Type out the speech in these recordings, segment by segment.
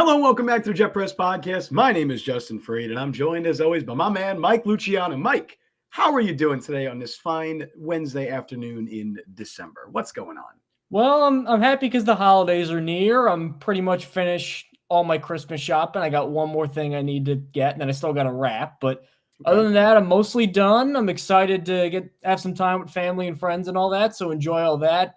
Hello and welcome back to the Jet Press Podcast. My name is Justin Fried, and I'm joined as always by my man, Mike Luciano. Mike, how are you doing today on this fine Wednesday afternoon in December? What's going on? Well, I'm happy because the holidays are near. I'm pretty much finished all my Christmas shopping. I got one more thing I need to get, and then I still got to wrap. But other than that, I'm mostly done. I'm excited to have some time with family and friends and all that. So enjoy all that.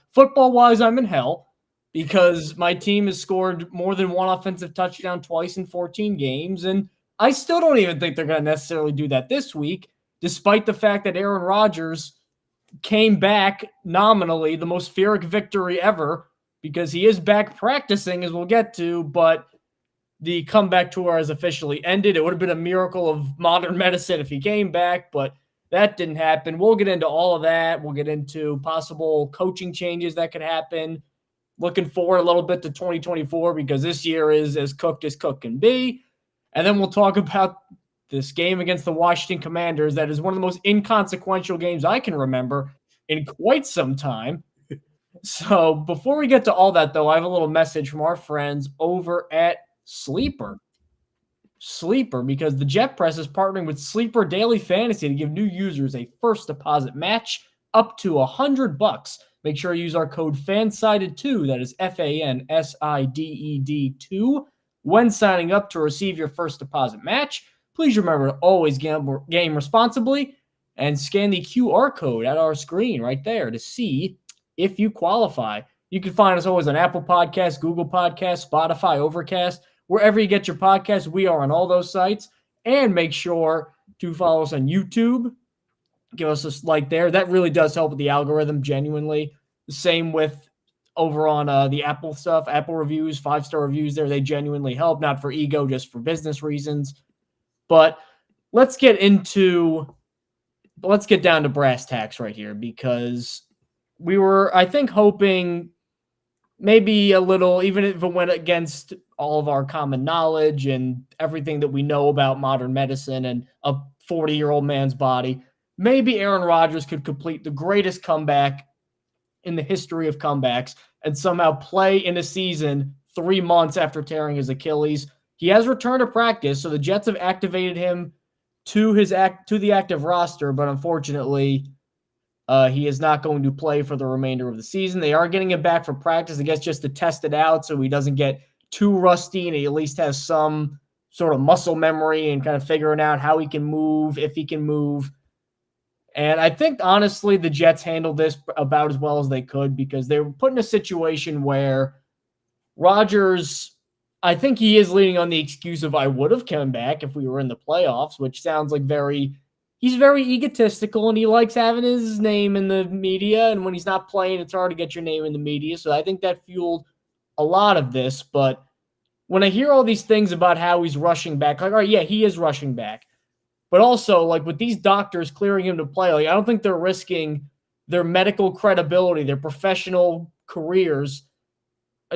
Football wise, I'm in hell because my team has scored more than one offensive touchdown twice in 14 games, and I still don't even think they're going to necessarily do that this week, despite the fact that Aaron Rodgers came back nominally, the most Pyrrhic victory ever, because he is back practicing, as we'll get to, but the comeback tour has officially ended. It would have been a miracle of modern medicine if he came back, but that didn't happen. We'll get into all of that. We'll get into possible coaching changes that could happen. Looking forward a little bit to 2024 because this year is as cooked can be. And then we'll talk about this game against the Washington Commanders that is one of the most inconsequential games I can remember in quite some time. So before we get to all that, though, I have a little message from our friends over at Sleeper. Sleeper, because the Jet Press is partnering with Sleeper Daily Fantasy to give new users a first deposit match up to $100. Make sure you use our code FANSIDED2, that is FANSIDED2, when signing up to receive your first deposit match. Please remember to always game responsibly and scan the QR code at our screen right there to see if you qualify. You can find us always on Apple Podcasts, Google Podcasts, Spotify, Overcast, wherever you get your podcasts. We are on all those sites. And make sure to follow us on YouTube. Give us a like there. That really does help with the algorithm, genuinely. The same with over on the Apple stuff, Apple reviews, 5-star reviews there. They genuinely help, not for ego, just for business reasons. But let's get down to brass tacks right here, because we were, I think, hoping maybe a little, even if it went against all of our common knowledge and everything that we know about modern medicine and a 40-year-old man's body, maybe Aaron Rodgers could complete the greatest comeback in the history of comebacks and somehow play in a season 3 months after tearing his Achilles. He has returned to practice, so the Jets have activated him to the active roster, but unfortunately, he is not going to play for the remainder of the season. They are getting him back for practice, I guess, just to test it out so he doesn't get too rusty and he at least has some sort of muscle memory and kind of figuring out how he can move, if he can move. And I think, honestly, the Jets handled this about as well as they could because they were put in a situation where Rodgers, I think he is leaning on the excuse of I would have come back if we were in the playoffs, which sounds like he's very egotistical and he likes having his name in the media. And when he's not playing, it's hard to get your name in the media. So I think that fueled a lot of this. But when I hear all these things about how he's rushing back, like, all right, yeah, he is rushing back. But also, like, with these doctors clearing him to play, like, I don't think they're risking their medical credibility, their professional careers,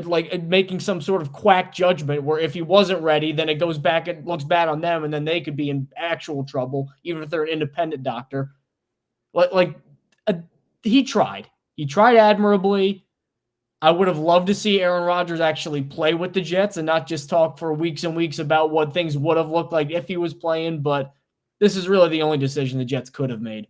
like making some sort of quack judgment where if he wasn't ready, then it goes back and looks bad on them, and then they could be in actual trouble, even if they're an independent doctor. He tried. He tried admirably. I would have loved to see Aaron Rodgers actually play with the Jets and not just talk for weeks and weeks about what things would have looked like if he was playing, but this is really the only decision the Jets could have made.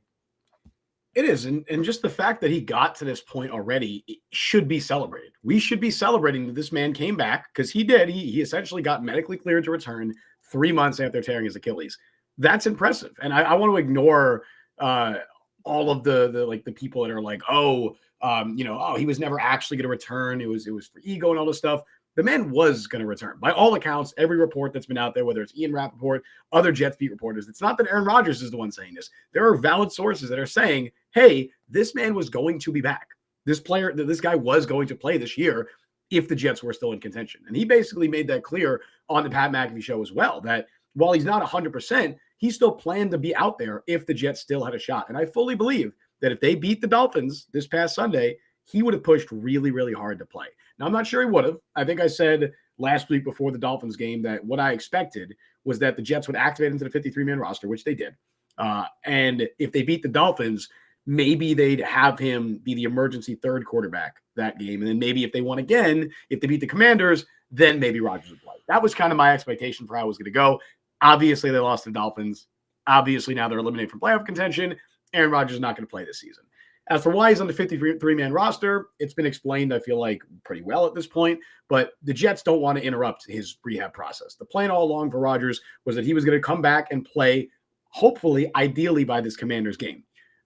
It is, and just the fact that he got to this point already should be celebrated. We should be celebrating that this man came back because he did. He essentially got medically cleared to return 3 months after tearing his Achilles. That's impressive, and I want to ignore all of the people that are like, he was never actually going to return. It was for ego and all this stuff. The man was going to return. By all accounts, every report that's been out there, whether it's Ian Rappaport, other Jets beat reporters, it's not that Aaron Rodgers is the one saying this. There are valid sources that are saying, hey, this man was going to be back. This guy was going to play this year if the Jets were still in contention. And he basically made that clear on the Pat McAfee show as well, that while he's not 100%, he still planned to be out there if the Jets still had a shot. And I fully believe that if they beat the Dolphins this past Sunday, he would have pushed really, really hard to play. Now, I'm not sure he would have. I think I said last week before the Dolphins game that what I expected was that the Jets would activate him to the 53-man roster, which they did. And if they beat the Dolphins, maybe they'd have him be the emergency third quarterback that game. And then maybe if they won again, if they beat the Commanders, then maybe Rodgers would play. That was kind of my expectation for how it was going to go. Obviously, they lost to the Dolphins. Obviously, now they're eliminated from playoff contention. Aaron Rodgers is not going to play this season. As for why he's on the 53-man roster, it's been explained, I feel like, pretty well at this point. But the Jets don't want to interrupt his rehab process. The plan all along for Rodgers was that he was going to come back and play, hopefully, ideally by this Commanders game.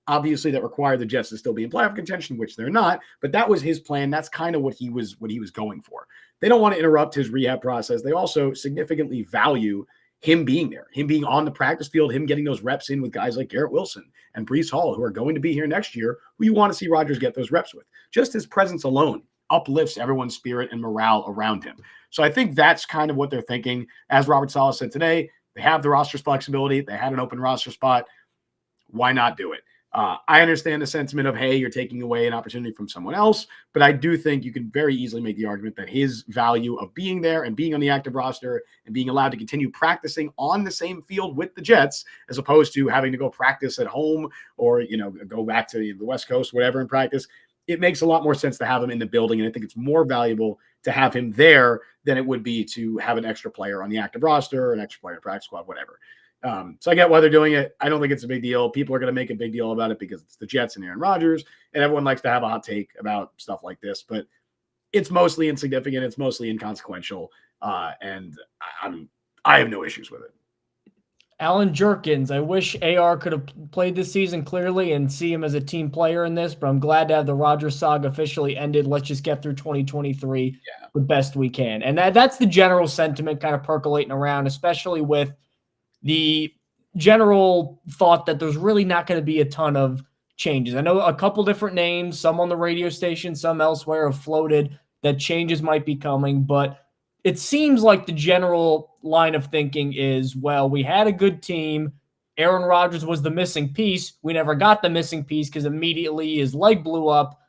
Obviously, that required the Jets to still be in playoff contention, which they're not. But that was his plan. That's kind of what he was going for. They don't want to interrupt his rehab process. They also significantly value him being there, him being on the practice field, him getting those reps in with guys like Garrett Wilson and Breece Hall, who are going to be here next year, who you want to see Rodgers get those reps with. Just his presence alone uplifts everyone's spirit and morale around him. So I think that's kind of what they're thinking. As Robert Saleh said today, they have the roster's flexibility. They had an open roster spot. Why not do it? I understand the sentiment of, hey, you're taking away an opportunity from someone else, but I do think you can very easily make the argument that his value of being there and being on the active roster and being allowed to continue practicing on the same field with the Jets, as opposed to having to go practice at home or, go back to the West Coast, whatever, in practice, it makes a lot more sense to have him in the building. And I think it's more valuable to have him there than it would be to have an extra player on the active roster, an extra player in practice squad, whatever. So I get why they're doing it. I don't think it's a big deal. People are going to make a big deal about it because it's the Jets and Aaron Rodgers, and everyone likes to have a hot take about stuff like this, but it's mostly insignificant. It's mostly inconsequential. And I have no issues with it. Alan Jerkins, I wish AR could have played this season clearly and see him as a team player in this, but I'm glad to have the Rodgers saga officially ended. Let's just get through 2023 the best we can. And that's the general sentiment kind of percolating around, especially with the general thought that there's really not going to be a ton of changes. I know a couple different names, some on the radio station, some elsewhere, have floated that changes might be coming, but it seems like the general line of thinking is, well, we had a good team. Aaron Rodgers was the missing piece. We never got the missing piece because immediately his leg blew up.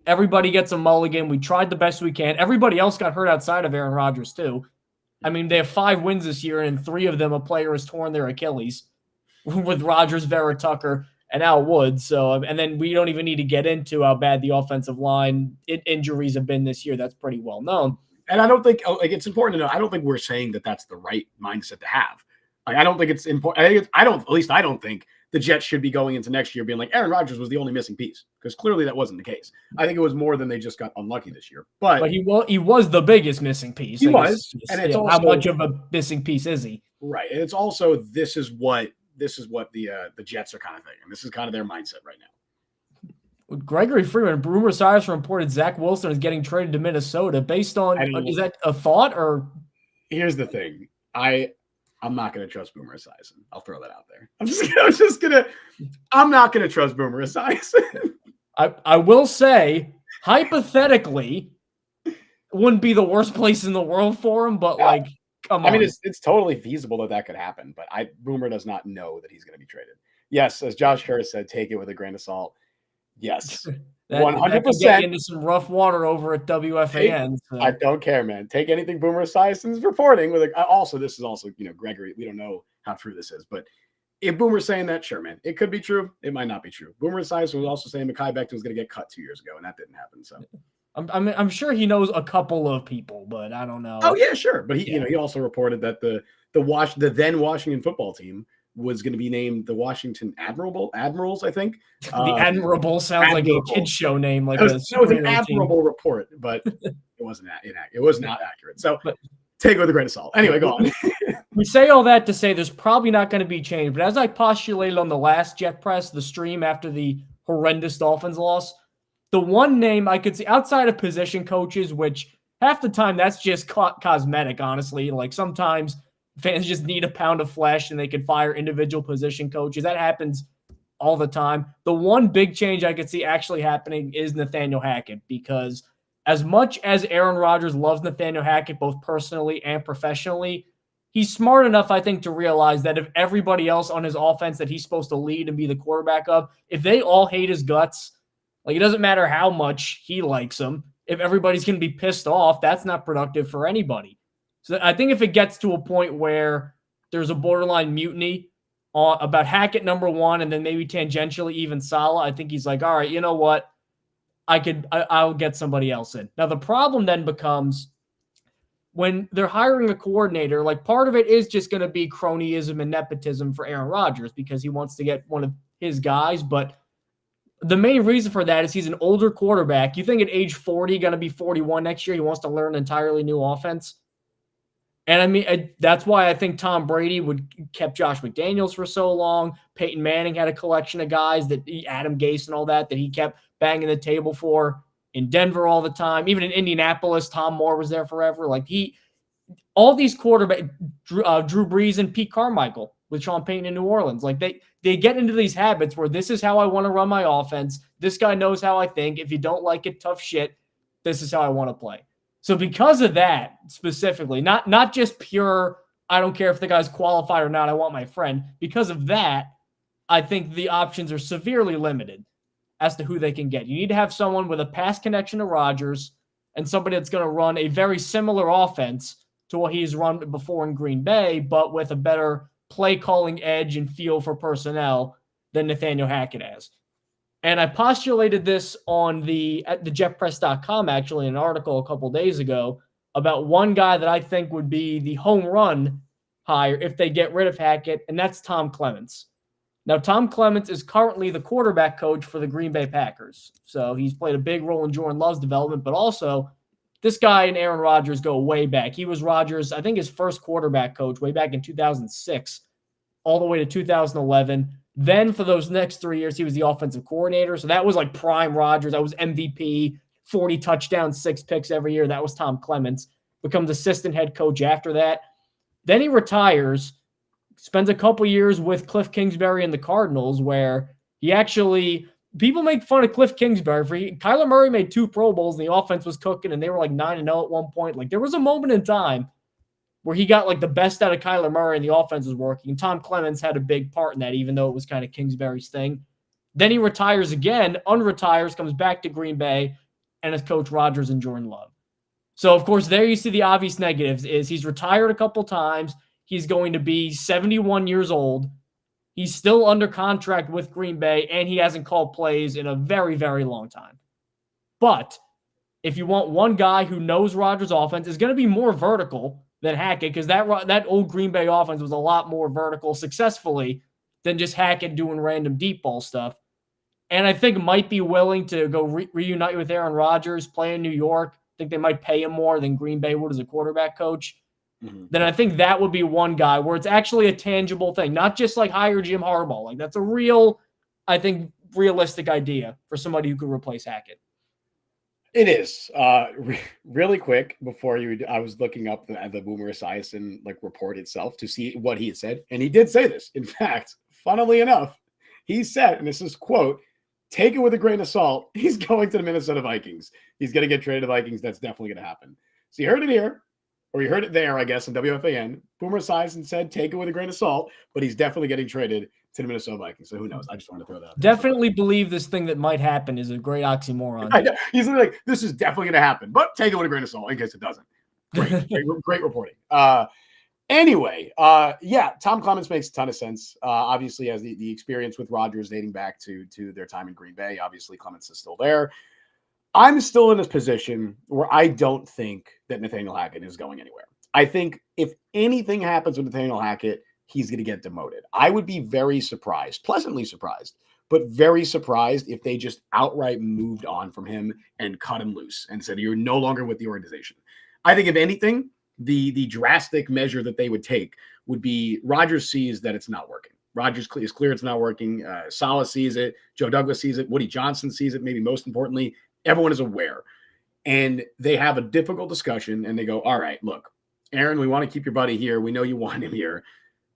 Everybody gets a mulligan. We tried the best we can. Everybody else got hurt outside of Aaron Rodgers too. I mean, they have 5 wins this year, and in 3 of them, a player has torn their Achilles with Rodgers, Vera Tucker, and Al Woods. So, and then we don't even need to get into how bad the offensive line injuries have been this year. That's pretty well known. And I don't think it's important to know. I don't think we're saying that that's the right mindset to have. Like, I don't think it's important. I don't think the Jets should be going into next year being like Aaron Rodgers was the only missing piece, because clearly that wasn't the case. I think it was more than they just got unlucky this year. But he was the biggest missing piece. He was, and it's also, how much of a missing piece is he? Right, and it's also this is what the Jets are kind of thinking. This is kind of their mindset right now. With Gregory Freeman, rumor has reported Zach Wilson is getting traded to Minnesota. Based on, is that a thought or? Here's the thing, I'm not going to trust Boomer Esiason. I'll throw that out there. I'm not going to trust Boomer Esiason. I will say, hypothetically, wouldn't be the worst place in the world for him, but come on. I mean, it's totally feasible that could happen, but Boomer does not know that he's going to be traded. Yes, as Josh Curtis said, take it with a grain of salt. Yes. 100%. Get into some rough water over at WFAN. So. I don't care, man. Take anything Boomer Esiason's reporting with this is also, Gregory, we don't know how true this is, but if Boomer's saying that, sure, man, it could be true. It might not be true. Boomer Esiason was also saying Mekhi Becton was going to get cut 2 years ago, and that didn't happen. So I'm sure he knows a couple of people, but I don't know. Oh yeah, sure. But he also reported that the then Washington football team was going to be named the Washington Admirals, I think. The Admirable sounds Admirable. Like a kid's show name. Like it was an admirable report, but it wasn't inaccurate. It was not accurate. So take it with a grain of salt. Anyway, go on. We say all that to say there's probably not going to be change. But as I postulated on the last Jet Press, the stream after the horrendous Dolphins loss, the one name I could see outside of position coaches, which half the time that's just cosmetic, honestly. Like sometimes fans just need a pound of flesh and they can fire individual position coaches. That happens all the time. The one big change I could see actually happening is Nathaniel Hackett, because as much as Aaron Rodgers loves Nathaniel Hackett, both personally and professionally, he's smart enough, I think, to realize that if everybody else on his offense that he's supposed to lead and be the quarterback of, if they all hate his guts, like it doesn't matter how much he likes him, if everybody's going to be pissed off, that's not productive for anybody. So I think if it gets to a point where there's a borderline mutiny about Hackett number one, and then maybe tangentially even Saleh, I think he's like, all right, you know what? I'll get somebody else in. Now the problem then becomes when they're hiring a coordinator, like part of it is just going to be cronyism and nepotism for Aaron Rodgers because he wants to get one of his guys. But the main reason for that is he's an older quarterback. You think at age 40, going to be 41 next year, he wants to learn an entirely new offense. And I mean, that's why I think Tom Brady kept Josh McDaniels for so long. Peyton Manning had a collection of guys Adam Gase and all that he kept banging the table for in Denver all the time. Even in Indianapolis, Tom Moore was there forever. Like all these quarterbacks, Drew Brees and Pete Carmichael with Sean Payton in New Orleans, like they get into these habits where this is how I want to run my offense. This guy knows how I think. If you don't like it, tough shit. This is how I want to play. So because of that specifically, not just pure, I don't care if the guy's qualified or not, I want my friend. Because of that, I think the options are severely limited as to who they can get. You need to have someone with a past connection to Rodgers and somebody that's going to run a very similar offense to what he's run before in Green Bay, but with a better play calling edge and feel for personnel than Nathaniel Hackett has. And I postulated this at thejetpress.com, actually, in an article a couple days ago about one guy that I think would be the home run hire if they get rid of Hackett, and that's Tom Clements. Now, Tom Clements is currently the quarterback coach for the Green Bay Packers. So he's played a big role in Jordan Love's development, but also this guy and Aaron Rodgers go way back. He was Rodgers, I think, his first quarterback coach way back in 2006, all the way to 2011. Then for those next 3 years, he was the offensive coordinator. So that was like prime Rodgers. That was MVP, 40 touchdowns, 6 picks every year. That was Tom Clements. Becomes assistant head coach after that. Then he retires, spends a couple years with Cliff Kingsbury and the Cardinals, where he actually – people make fun of Cliff Kingsbury. Kyler Murray made 2 Pro Bowls, and the offense was cooking, and they were like 9-0 at one point. Like, there was a moment in time where he got like the best out of Kyler Murray and the offense was working. And Tom Clements had a big part in that, even though it was kind of Kingsbury's thing. Then he retires again, unretires, comes back to Green Bay, and has coached Rodgers and Jordan Love. So, of course, there you see the obvious negatives is he's retired a couple times. He's going to be 71 years old. He's still under contract with Green Bay, and he hasn't called plays in a very, very long time. But if you want one guy who knows Rodgers' offense, is going to be more vertical than Hackett, because that old Green Bay offense was a lot more vertical successfully than just Hackett doing random deep ball stuff. And I think might be willing to go reunite with Aaron Rodgers, play in New York. I think they might pay him more than Green Bay would as a quarterback coach. Mm-hmm. Then I think that would be one guy where it's actually a tangible thing, not just like hire Jim Harbaugh. Like that's a real, I think, realistic idea for somebody who could replace Hackett. It is. Really quick before I was looking up the Boomer Esiason report itself to see what he had said, and he did say this. In fact, funnily enough, he said, and this is quote, "Take it with a grain of salt. He's going to the Minnesota Vikings. He's going to get traded to the Vikings. That's definitely going to happen." So you heard it here, or you heard it there, I guess, on WFAN. Boomer Esiason said, "Take it with a grain of salt," but he's definitely getting traded to the Minnesota Vikings. So who knows? I just wanted to throw that out there. Definitely believe this thing that might happen is a great oxymoron. He's like, this is definitely going to happen, but take it with a grain of salt in case it doesn't. Great reporting. Anyway, Tom Clements makes a ton of sense. Obviously, has the experience with Rodgers dating back to their time in Green Bay. Obviously, Clements is still there. I'm still in this position where I don't think that Nathaniel Hackett is going anywhere. I think if anything happens with Nathaniel Hackett, he's going to get demoted. I would be very surprised, pleasantly surprised, but very surprised if they just outright moved on from him and cut him loose and said, "You're no longer with the organization." I think if anything, the drastic measure that they would take would be Rodgers sees that it's not working. Rodgers is clear it's not working. Saleh sees it. Joe Douglas sees it. Woody Johnson sees it. Maybe most importantly, everyone is aware. And they have a difficult discussion and they go, "All right, look, Aaron, we want to keep your buddy here. We know you want him here.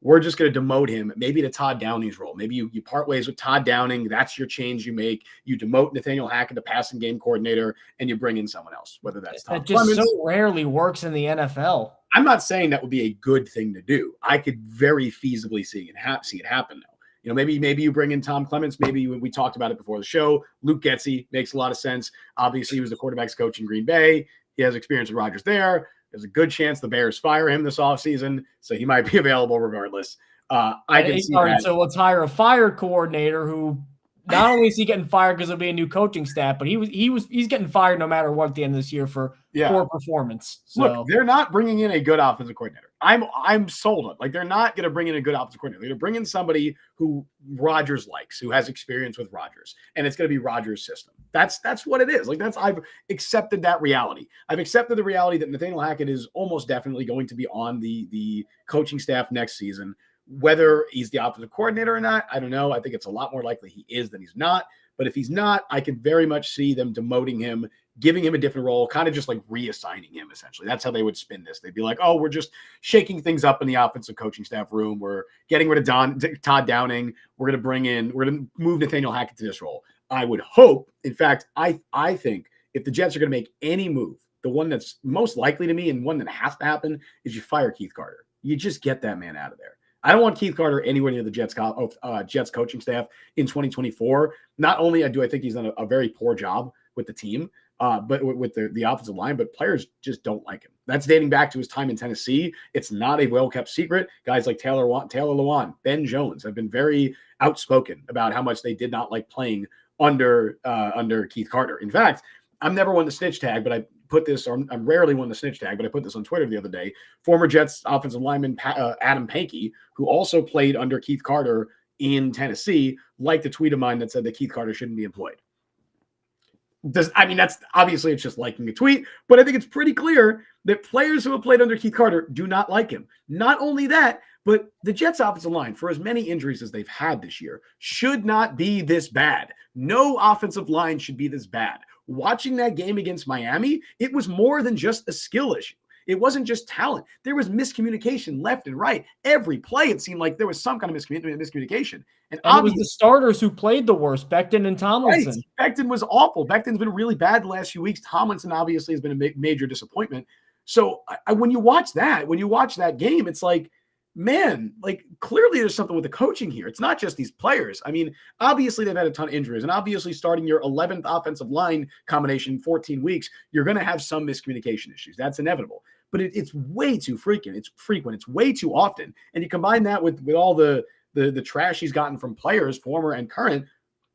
We're just going to demote him, maybe to Todd Downing's role. Maybe you part ways with Todd Downing. That's your change you make. You demote Nathaniel Hackett, the passing game coordinator, and you bring in someone else, whether that's Tom Clements. That just so rarely works in the NFL. I'm not saying that would be a good thing to do. I could very feasibly see it happen, though. You know, maybe you bring in Tom Clements. Maybe we talked about it before the show. Luke Getsy makes a lot of sense. Obviously, he was the quarterback's coach in Green Bay. He has experience with Rodgers there. There's a good chance the Bears fire him this offseason, so he might be available regardless. I can see that. So let's hire a fire coordinator who not only is he getting fired because it'll be a new coaching staff, but he's getting fired no matter what at the end of this year for poor performance. So look, they're not bringing in a good offensive coordinator. I'm sold on. Like, they're not going to bring in a good offensive coordinator. They're going to bring in somebody who Rodgers likes, who has experience with Rodgers, and it's going to be Rodgers' system. That's what it is. Like, I've accepted that reality. I've accepted the reality that Nathaniel Hackett is almost definitely going to be on the coaching staff next season. Whether he's the offensive coordinator or not, I don't know. I think it's a lot more likely he is than he's not. But if he's not, I can very much see them demoting him, giving him a different role, kind of just like reassigning him, essentially. That's how they would spin this. They'd be like, oh, we're just shaking things up in the offensive coaching staff room. We're getting rid of Todd Downing. We're going to move Nathaniel Hackett to this role. I would hope, in fact, I think if the Jets are going to make any move, the one that's most likely to me and one that has to happen is you fire Keith Carter. You just get that man out of there. I don't want Keith Carter anywhere near the Jets coaching staff in 2024. Not only do I think he's done a very poor job with the team, but with the offensive line, but players just don't like him. That's dating back to his time in Tennessee. It's not a well-kept secret. Guys like Taylor Lewan, Ben Jones have been very outspoken about how much they did not like playing under Keith Carter. In fact, I'm never one to snitch tag, but I put this, or I'm rarely one to snitch tag, but I put this on Twitter the other day. Former Jets offensive lineman Adam Pankey, who also played under Keith Carter in Tennessee, liked a tweet of mine that said that Keith Carter shouldn't be employed. That's obviously it's just liking a tweet, but I think it's pretty clear that players who have played under Keith Carter do not like him. Not only that, but the Jets offensive line, for as many injuries as they've had this year, should not be this bad. No offensive line should be this bad. Watching that game against Miami, it was more than just a skill issue. It wasn't just talent. There was miscommunication left and right. Every play, it seemed like there was some kind of miscommunication. And it was the starters who played the worst, Becton and Tomlinson. Right. Becton was awful. Becton's been really bad the last few weeks. Tomlinson obviously has been a major disappointment. So when you watch that game, it's like, man, like clearly there's something with the coaching here. It's not just these players. I mean, obviously they've had a ton of injuries, and obviously starting your 11th offensive line combination in 14 weeks, you're going to have some miscommunication issues. That's inevitable. But it's way too frequent. It's way too often. And you combine that with all the trash he's gotten from players, former and current.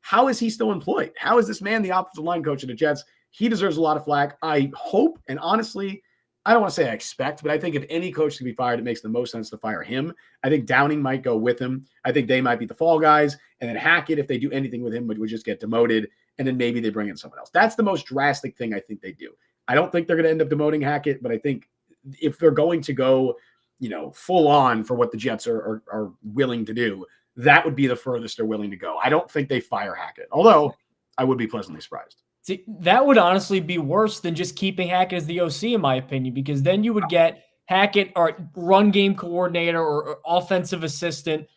How is he still employed? How is this man the offensive line coach of the Jets? He deserves a lot of flack. I hope, and honestly, I don't want to say I expect, but I think if any coach can be fired, it makes the most sense to fire him. I think Downing might go with him. I think they might be the fall guys. And then Hackett, if they do anything with him, would just get demoted. And then maybe they bring in someone else. That's the most drastic thing I think they do. I don't think they're going to end up demoting Hackett, but I think if they're going to go, full on for what the Jets are willing to do, that would be the furthest they're willing to go. I don't think they fire Hackett, although I would be pleasantly surprised. See, that would honestly be worse than just keeping Hackett as the OC, in my opinion, because then you would get Hackett or run game coordinator or offensive assistant,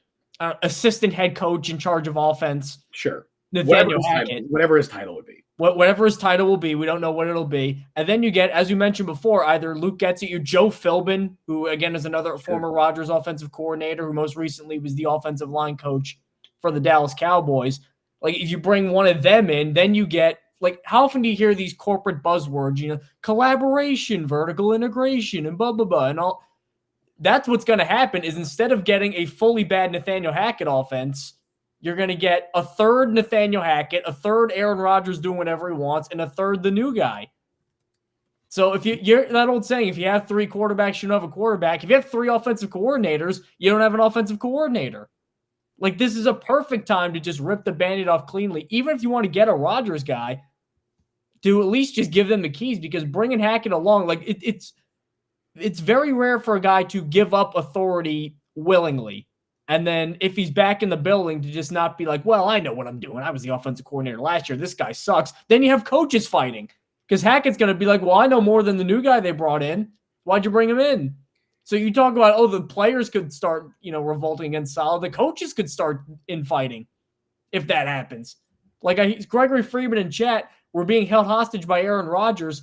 assistant head coach in charge of offense. Sure. Nathaniel Hackett. Whatever his title would be. Whatever his title will be, we don't know what it'll be. And then you get, as you mentioned before, either Luke gets at you, Joe Philbin, who again is another former Rodgers offensive coordinator, who most recently was the offensive line coach for the Dallas Cowboys. Like, if you bring one of them in, then you get, like, how often do you hear these corporate buzzwords, collaboration, vertical integration, and blah, blah, blah, and all. That's what's going to happen is instead of getting a fully bad Nathaniel Hackett offense, you're going to get a third Nathaniel Hackett, a third Aaron Rodgers doing whatever he wants, and a third the new guy. So if you're that old saying, if you have three quarterbacks, you don't have a quarterback. If you have three offensive coordinators, you don't have an offensive coordinator. Like, this is a perfect time to just rip the Band-Aid off cleanly. Even if you want to get a Rodgers guy, to at least just give them the keys, because bringing Hackett along, like, it's very rare for a guy to give up authority willingly. And then if he's back in the building, to just not be like, well, I know what I'm doing. I was the offensive coordinator last year. This guy sucks. Then you have coaches fighting, because Hackett's going to be like, well, I know more than the new guy they brought in. Why'd you bring him in? So you talk about, the players could start, revolting against Saleh. The coaches could start infighting if that happens. Like Gregory Freeman in chat, we're being held hostage by Aaron Rodgers.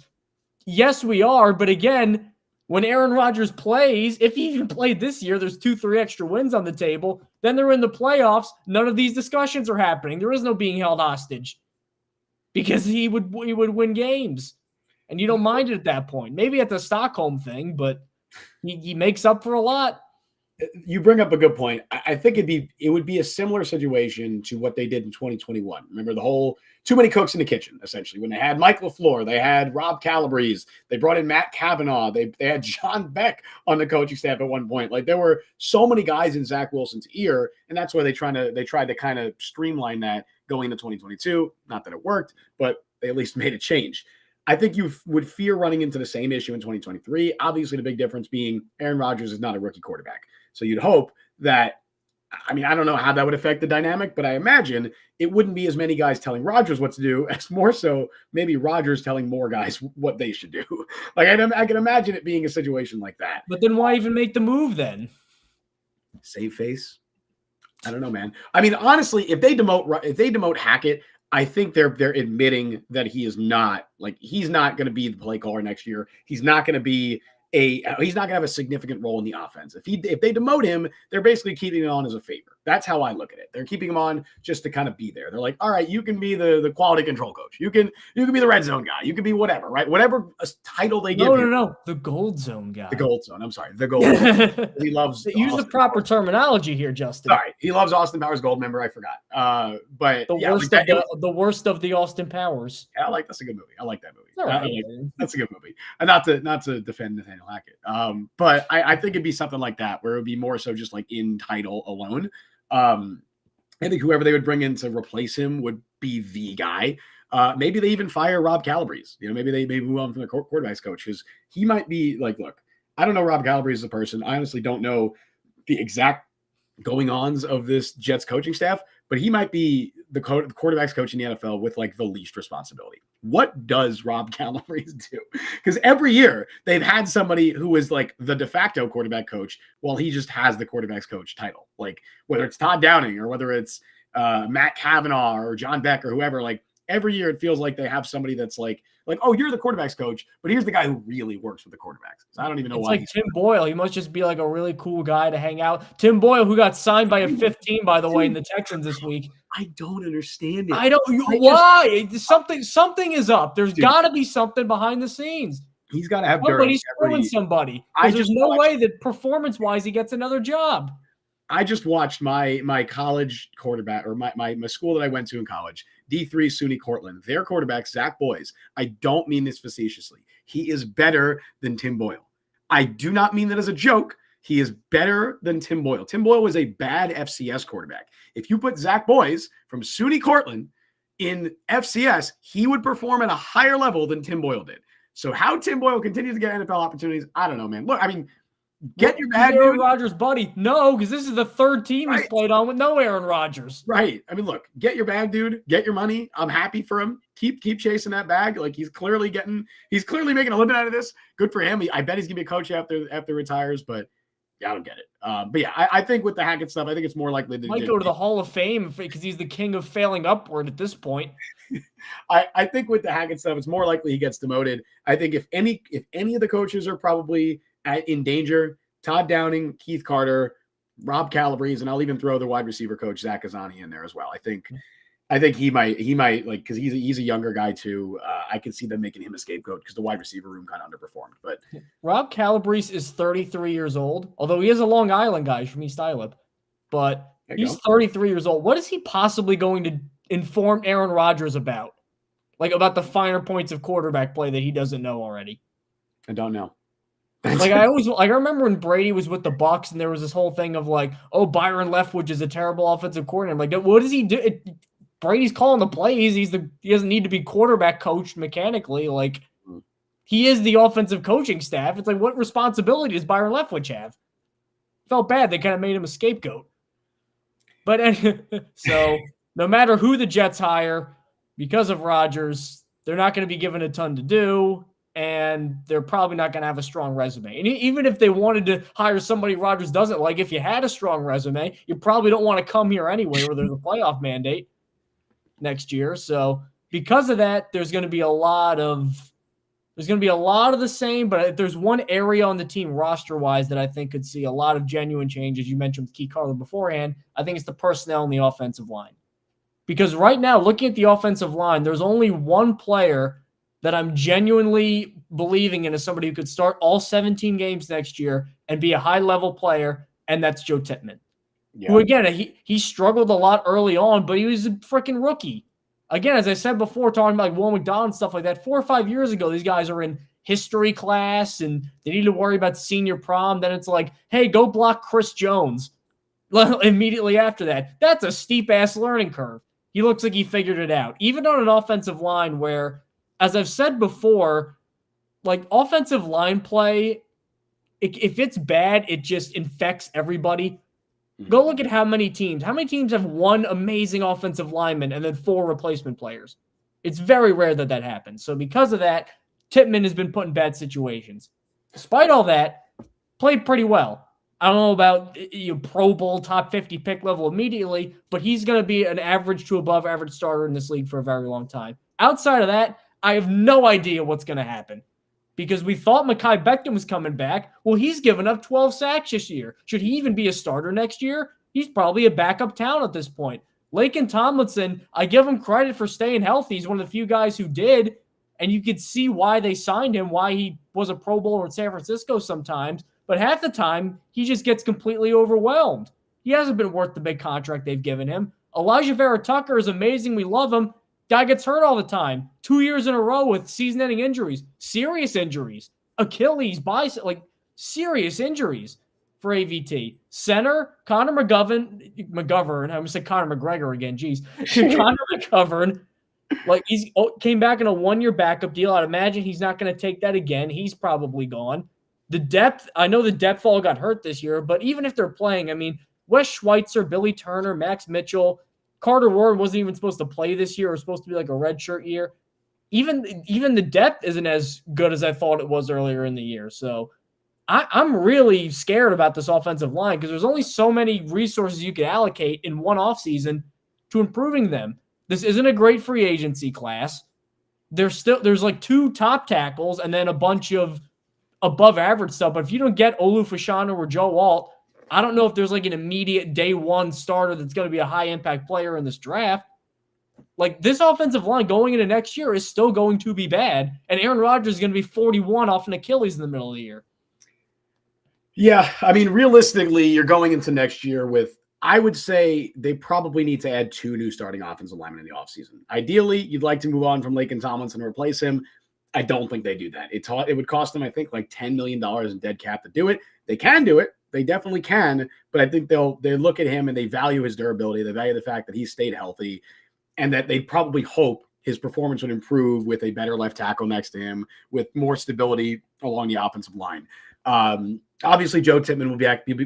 Yes, we are. But again, when Aaron Rodgers plays, if he even played this year, there's 2-3 extra wins on the table. Then they're in the playoffs. None of these discussions are happening. There is no being held hostage because he would win games. And you don't mind it at that point. Maybe at the Stockholm thing, but he makes up for a lot. You bring up a good point. I think it would be a similar situation to what they did in 2021. Remember the whole too many cooks in the kitchen, essentially. When they had Mike LaFleur, they had Rob Calabrese, they brought in Matt Kavanaugh, they had John Beck on the coaching staff at one point. Like there were so many guys in Zach Wilson's ear, and that's why they tried to kind of streamline that going into 2022. Not that it worked, but they at least made a change. I think you would fear running into the same issue in 2023. Obviously, the big difference being Aaron Rodgers is not a rookie quarterback. So you'd hope that, I mean, I don't know how that would affect the dynamic, but I imagine it wouldn't be as many guys telling Rodgers what to do as more so maybe Rodgers telling more guys what they should do. Like I can imagine it being a situation like that. But then why even make the move then? Save face. I don't know, man. I mean, honestly, if they demote Hackett, I think they're admitting that he's not going to be the play caller next year. He's not going to have a significant role in the offense. If they demote him, they're basically keeping him on as a favor. That's how I look at it. They're keeping him on just to kind of be there. They're like, all right, you can be the quality control coach. You can be the red zone guy. You can be whatever, right? Whatever title they give him. No. The gold zone guy. The gold zone. I'm sorry. The gold zone. He loves use the proper terminology here, Justin. Sorry. He loves Austin Powers Gold. Remember, I forgot. But the worst of the Austin Powers. Yeah, that's a good movie. I like that movie. Right. That's a good movie. And not to defend Nathaniel Hackett. But I think it'd be something like that where it would be more so just like in title alone. I think whoever they would bring in to replace him would be the guy. Maybe they even fire Rob Calabrese. Maybe they move on from the quarterback's coach because he might be like, look, I don't know Rob Calabrese as a person. I honestly don't know the exact going-ons of this Jets coaching staff, but he might be the quarterback's coach in the NFL with like the least responsibility. What does Rob Calabrese do? Because every year they've had somebody who is like the de facto quarterback coach while he just has the quarterback's coach title. Like whether it's Todd Downing or whether it's Matt Kavanaugh or John Beck or whoever, like every year it feels like they have somebody that's like, oh, you're the quarterback's coach, but here's the guy who really works with the quarterbacks. So I don't even know why. It's like Tim Boyle. He must just be like a really cool guy to hang out. Tim Boyle, who got signed by a 15, by the way, in the Texans this week. I don't understand it. I don't. Why? Something is up. There's got to be something behind the scenes. He's got to have somebody's screwing somebody. There's no way that performance-wise he gets another job. I just watched my college quarterback or my school that I went to in college, D3 SUNY Cortland. Their quarterback, Zach Boyes. I don't mean this facetiously. He is better than Tim Boyle. I do not mean that as a joke. He is better than Tim Boyle. Tim Boyle was a bad FCS quarterback. If you put Zach Boyes from SUNY Cortland in FCS, he would perform at a higher level than Tim Boyle did. So how Tim Boyle continues to get NFL opportunities, I don't know, man. Look, I mean, get your bag, Aaron Rodgers, buddy. No, because this is the third team he's played on with no Aaron Rodgers. Right. I mean, look, get your bag, dude. Get your money. I'm happy for him. Keep chasing that bag. Like he's clearly making a living out of this. Good for him. I bet he's gonna be a coach after he retires, but yeah, I don't get it. But yeah, I think with the Hackett stuff, I think it's more likely to might go to the Hall of Fame because he's the king of failing upward at this point. I think with the Hackett stuff, it's more likely he gets demoted. I think if any of the coaches are probably in danger, Todd Downing, Keith Carter, Rob Calabrese, and I'll even throw the wide receiver coach Zach Azzani in there as well. I think he might like because he's a younger guy too. I could see them making him a scapegoat because the wide receiver room kind of underperformed. But Rob Calabrese is 33 years old, although he is a Long Island guy from East Islip. But he's 33 years old. What is he possibly going to inform Aaron Rodgers about? Like about the finer points of quarterback play that he doesn't know already? I don't know. I remember when Brady was with the Bucs and there was this whole thing of like, oh, Byron Leftwich is a terrible offensive coordinator. I'm like, what does he do? Brady's calling the plays. He doesn't need to be quarterback coached mechanically. Like he is the offensive coaching staff. It's like, what responsibility does Byron Leftwich have? Felt bad. They kind of made him a scapegoat. But so no matter who the Jets hire, because of Rodgers, they're not going to be given a ton to do. And they're probably not going to have a strong resume. And even if they wanted to hire somebody Rodgers doesn't like, if you had a strong resume, you probably don't want to come here anyway where there's a playoff mandate next year. So because of that, there's going to be a lot of the same, but if there's one area on the team roster-wise that I think could see a lot of genuine changes, you mentioned with Keith Carter beforehand, I think it's the personnel in the offensive line. Because right now, looking at the offensive line, there's only one player that I'm genuinely believing in as somebody who could start all 17 games next year and be a high-level player, and that's Joe Tippmann. Yeah. Who, again, he struggled a lot early on, but he was a freaking rookie. Again, as I said before, talking about like Will McDonald and stuff like that, 4 or 5 years ago, these guys are in history class and they need to worry about senior prom. Then it's like, hey, go block Chris Jones immediately after that. That's a steep-ass learning curve. He looks like he figured it out. Even on an offensive line where, as I've said before, like offensive line play, if it's bad, it just infects everybody. Go look at how many teams have one amazing offensive lineman and then 4 replacement players. It's very rare that that happens. So because of that, Tippmann has been put in bad situations. Despite all that, played pretty well. I don't know about Pro Bowl, top 50 pick level immediately, but he's going to be an average to above average starter in this league for a very long time. Outside of that, I have no idea what's going to happen. Because we thought Mekhi Becton was coming back. Well, he's given up 12 sacks this year. Should he even be a starter next year? He's probably a backup talent at this point. Laken Tomlinson, I give him credit for staying healthy. He's one of the few guys who did, and you could see why they signed him, why he was a Pro Bowler in San Francisco sometimes. But half the time, he just gets completely overwhelmed. He hasn't been worth the big contract they've given him. Elijah Vera-Tucker is amazing. We love him. Guy gets hurt all the time. 2 years in a row with season-ending injuries. Serious injuries. Achilles, bicep, like serious injuries for AVT. Center, Connor McGovern. I almost said Connor McGregor again. Jeez. Connor McGovern. Like, came back in a 1-year backup deal. I'd imagine he's not going to take that again. He's probably gone. The depth, I know the depth all got hurt this year, but even if they're playing, I mean, Wes Schweitzer, Billy Turner, Max Mitchell, Carter Ward wasn't even supposed to play this year. It was supposed to be like a redshirt year. Even the depth isn't as good as I thought it was earlier in the year. So I'm really scared about this offensive line because there's only so many resources you can allocate in one offseason to improving them. This isn't a great free agency class. There's like 2 top tackles and then a bunch of above average stuff. But if you don't get Olu Fashanu or Joe Alt, I don't know if there's like an immediate day one starter that's going to be a high impact player in this draft. Like this offensive line going into next year is still going to be bad. And Aaron Rodgers is going to be 41 off an Achilles in the middle of the year. Yeah. I mean, realistically, you're going into next year with, I would say they probably need to add 2 new starting offensive linemen in the offseason. Ideally, you'd like to move on from Laken Tomlinson and replace him. I don't think they do that. It would cost them, I think, like $10 million in dead cap to do it. They can do it. They definitely can, but I think they look at him and they value his durability. They value the fact that he stayed healthy and that they probably hope his performance would improve with a better left tackle next to him, with more stability along the offensive line. Obviously, Joe Tippmann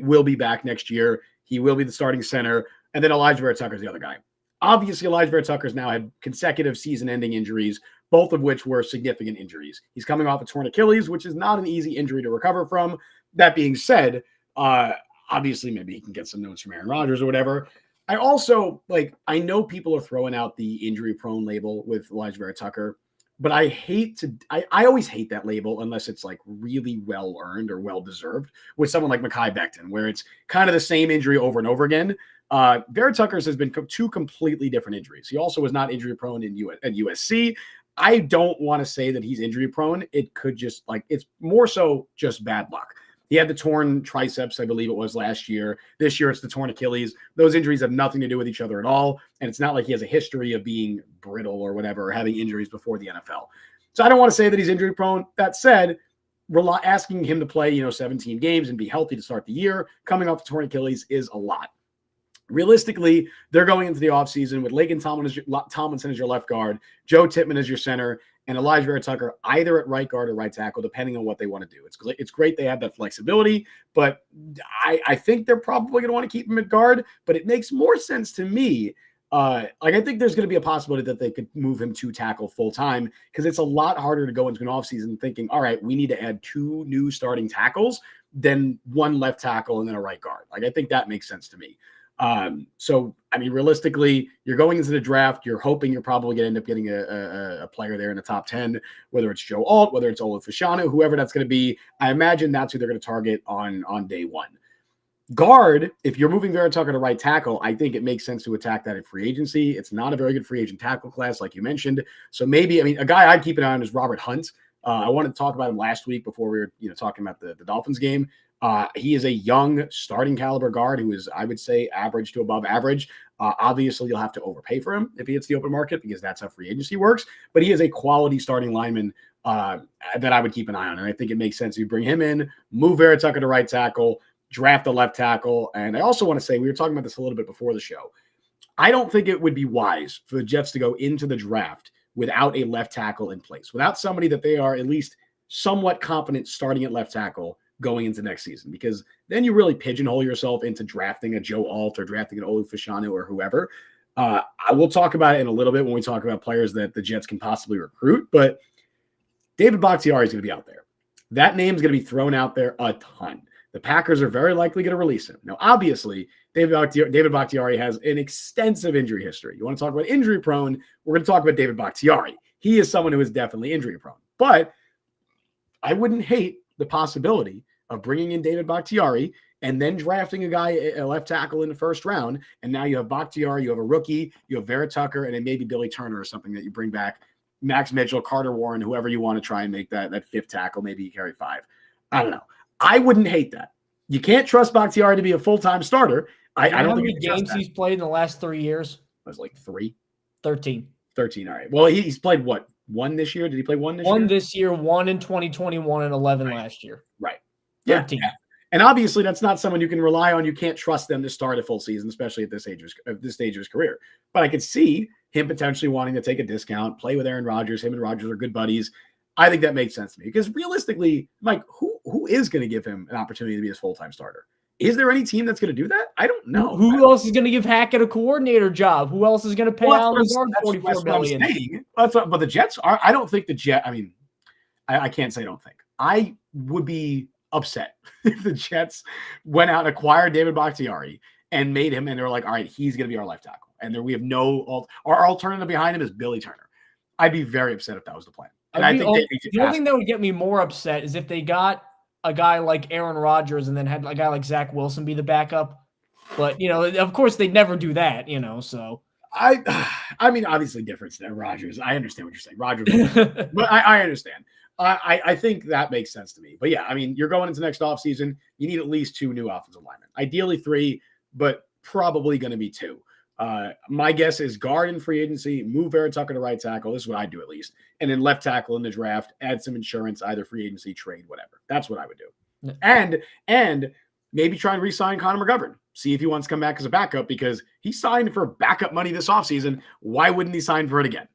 will be back next year. He will be the starting center. And then Elijah Vera-Tucker is the other guy. Obviously, Elijah Vera-Tucker's now had consecutive season-ending injuries, both of which were significant injuries. He's coming off a torn Achilles, which is not an easy injury to recover from. That being said, obviously, maybe he can get some notes from Aaron Rodgers or whatever. I also, I know people are throwing out the injury-prone label with Elijah Vera-Tucker, but I always hate that label unless it's, really well-earned or well-deserved with someone like Mekhi Becton, where it's kind of the same injury over and over again. Vera-Tucker's has been 2 completely different injuries. He also was not injury-prone at USC. I don't want to say that he's injury-prone. It could just, it's more so just bad luck. He had the torn triceps, I believe it was last year. This year, it's the torn Achilles. Those injuries have nothing to do with each other at all. And it's not like he has a history of being brittle or whatever, or having injuries before the NFL. So I don't want to say that he's injury prone. That said, asking him to play, 17 games and be healthy to start the year, coming off the torn Achilles is a lot. Realistically, they're going into the offseason with Laken Tomlinson as your left guard, Joe Tippmann as your center, and Elijah Vera-Tucker either at right guard or right tackle, depending on what they want to do. It's great they have that flexibility, but I think they're probably going to want to keep him at guard, but it makes more sense to me. I think there's going to be a possibility that they could move him to tackle full time because it's a lot harder to go into an offseason thinking, all right, we need to add 2 new starting tackles than 1 left tackle and then a right guard. I think that makes sense to me. Realistically, you're going into the draft, you're hoping you're probably going to end up getting a player there in the top 10, whether it's Joe Alt, whether it's Olu Fashanu, whoever that's going to be. I imagine that's who they're going to target on day 1. Guard, if you're moving Vera-Tucker to right tackle, I think it makes sense to attack that at free agency. It's not a very good free agent tackle class, like you mentioned. So maybe, a guy I'd keep an eye on is Robert Hunt. I wanted to talk about him last week before we were, talking about the Dolphins game. He is a young starting caliber guard who is, I would say, average to above average. Obviously, you'll have to overpay for him if he hits the open market because that's how free agency works. But he is a quality starting lineman that I would keep an eye on. And I think it makes sense. You bring him in, move Vera Tucker to right tackle, draft a left tackle. And I also want to say, we were talking about this a little bit before the show. I don't think it would be wise for the Jets to go into the draft without a left tackle in place, without somebody that they are at least somewhat confident starting at left tackle going into next season, because then you really pigeonhole yourself into drafting a Joe Alt or drafting an Olu Fashanu or whoever. I will talk about it in a little bit when we talk about players that the Jets can possibly recruit, but David Bakhtiari is going to be out there. That name is going to be thrown out there a ton. The Packers are very likely going to release him. Now, obviously, David Bakhtiari has an extensive injury history. You want to talk about injury prone? We're going to talk about David Bakhtiari. He is someone who is definitely injury prone, but I wouldn't hate the possibility of bringing in David Bakhtiari and then drafting a guy, a left tackle in the first round. And now you have Bakhtiari, you have a rookie, you have Vera Tucker, and then maybe Billy Turner or something that you bring back, Max Mitchell, Carter Warren, whoever you want to try and make that fifth tackle. Maybe you carry 5. I don't know. I wouldn't hate that. You can't trust Bakhtiari to be a full-time starter. I don't think how many games he's played in the last 3 years? It was like 3. 13. 13. All right. Well, he's played what? 1 this year? Did he play 1 this year? 1 this year, 1 in 2021, and 11 last year. Right. 13. Yeah. And obviously, that's not someone you can rely on. You can't trust them to start a full season, especially at this stage of his career. But I could see him potentially wanting to take a discount, play with Aaron Rodgers. Him and Rodgers are good buddies. I think that makes sense to me because realistically, Mike, who is going to give him an opportunity to be his full-time starter? Is there any team that's going to do that? I don't know. Who else is going to give Hackett a coordinator job? Who else is going to pay Alan Lazard $44 million? But the Jets are. I don't think the Jet. I mean, I can't say I don't think. I would be upset if the Jets went out and acquired David Bakhtiari and made him, and they're like, all right, he's going to be our left tackle, and we have no our alternative behind him is Billy Turner. I'd be very upset if that was the plan. And I think the only thing that would get me more upset is if they got a guy like Aaron Rodgers and then had a guy like Zach Wilson be the backup. But, of course, they'd never do that, so. I mean, obviously difference there, Rodgers. I understand what you're saying. Rodgers, but I understand. I think that makes sense to me. But, yeah, I mean, you're going into next offseason. You need at least 2 new offensive linemen. Ideally 3, but probably going to be 2. My guess is guard in free agency, move Vera Tucker to right tackle. This is what I do at least. And then left tackle in the draft, add some insurance, either free agency, trade, whatever. That's what I would do. Yeah. And maybe try and re-sign Connor McGovern. See if he wants to come back as a backup because he signed for backup money this offseason. Why wouldn't he sign for it again?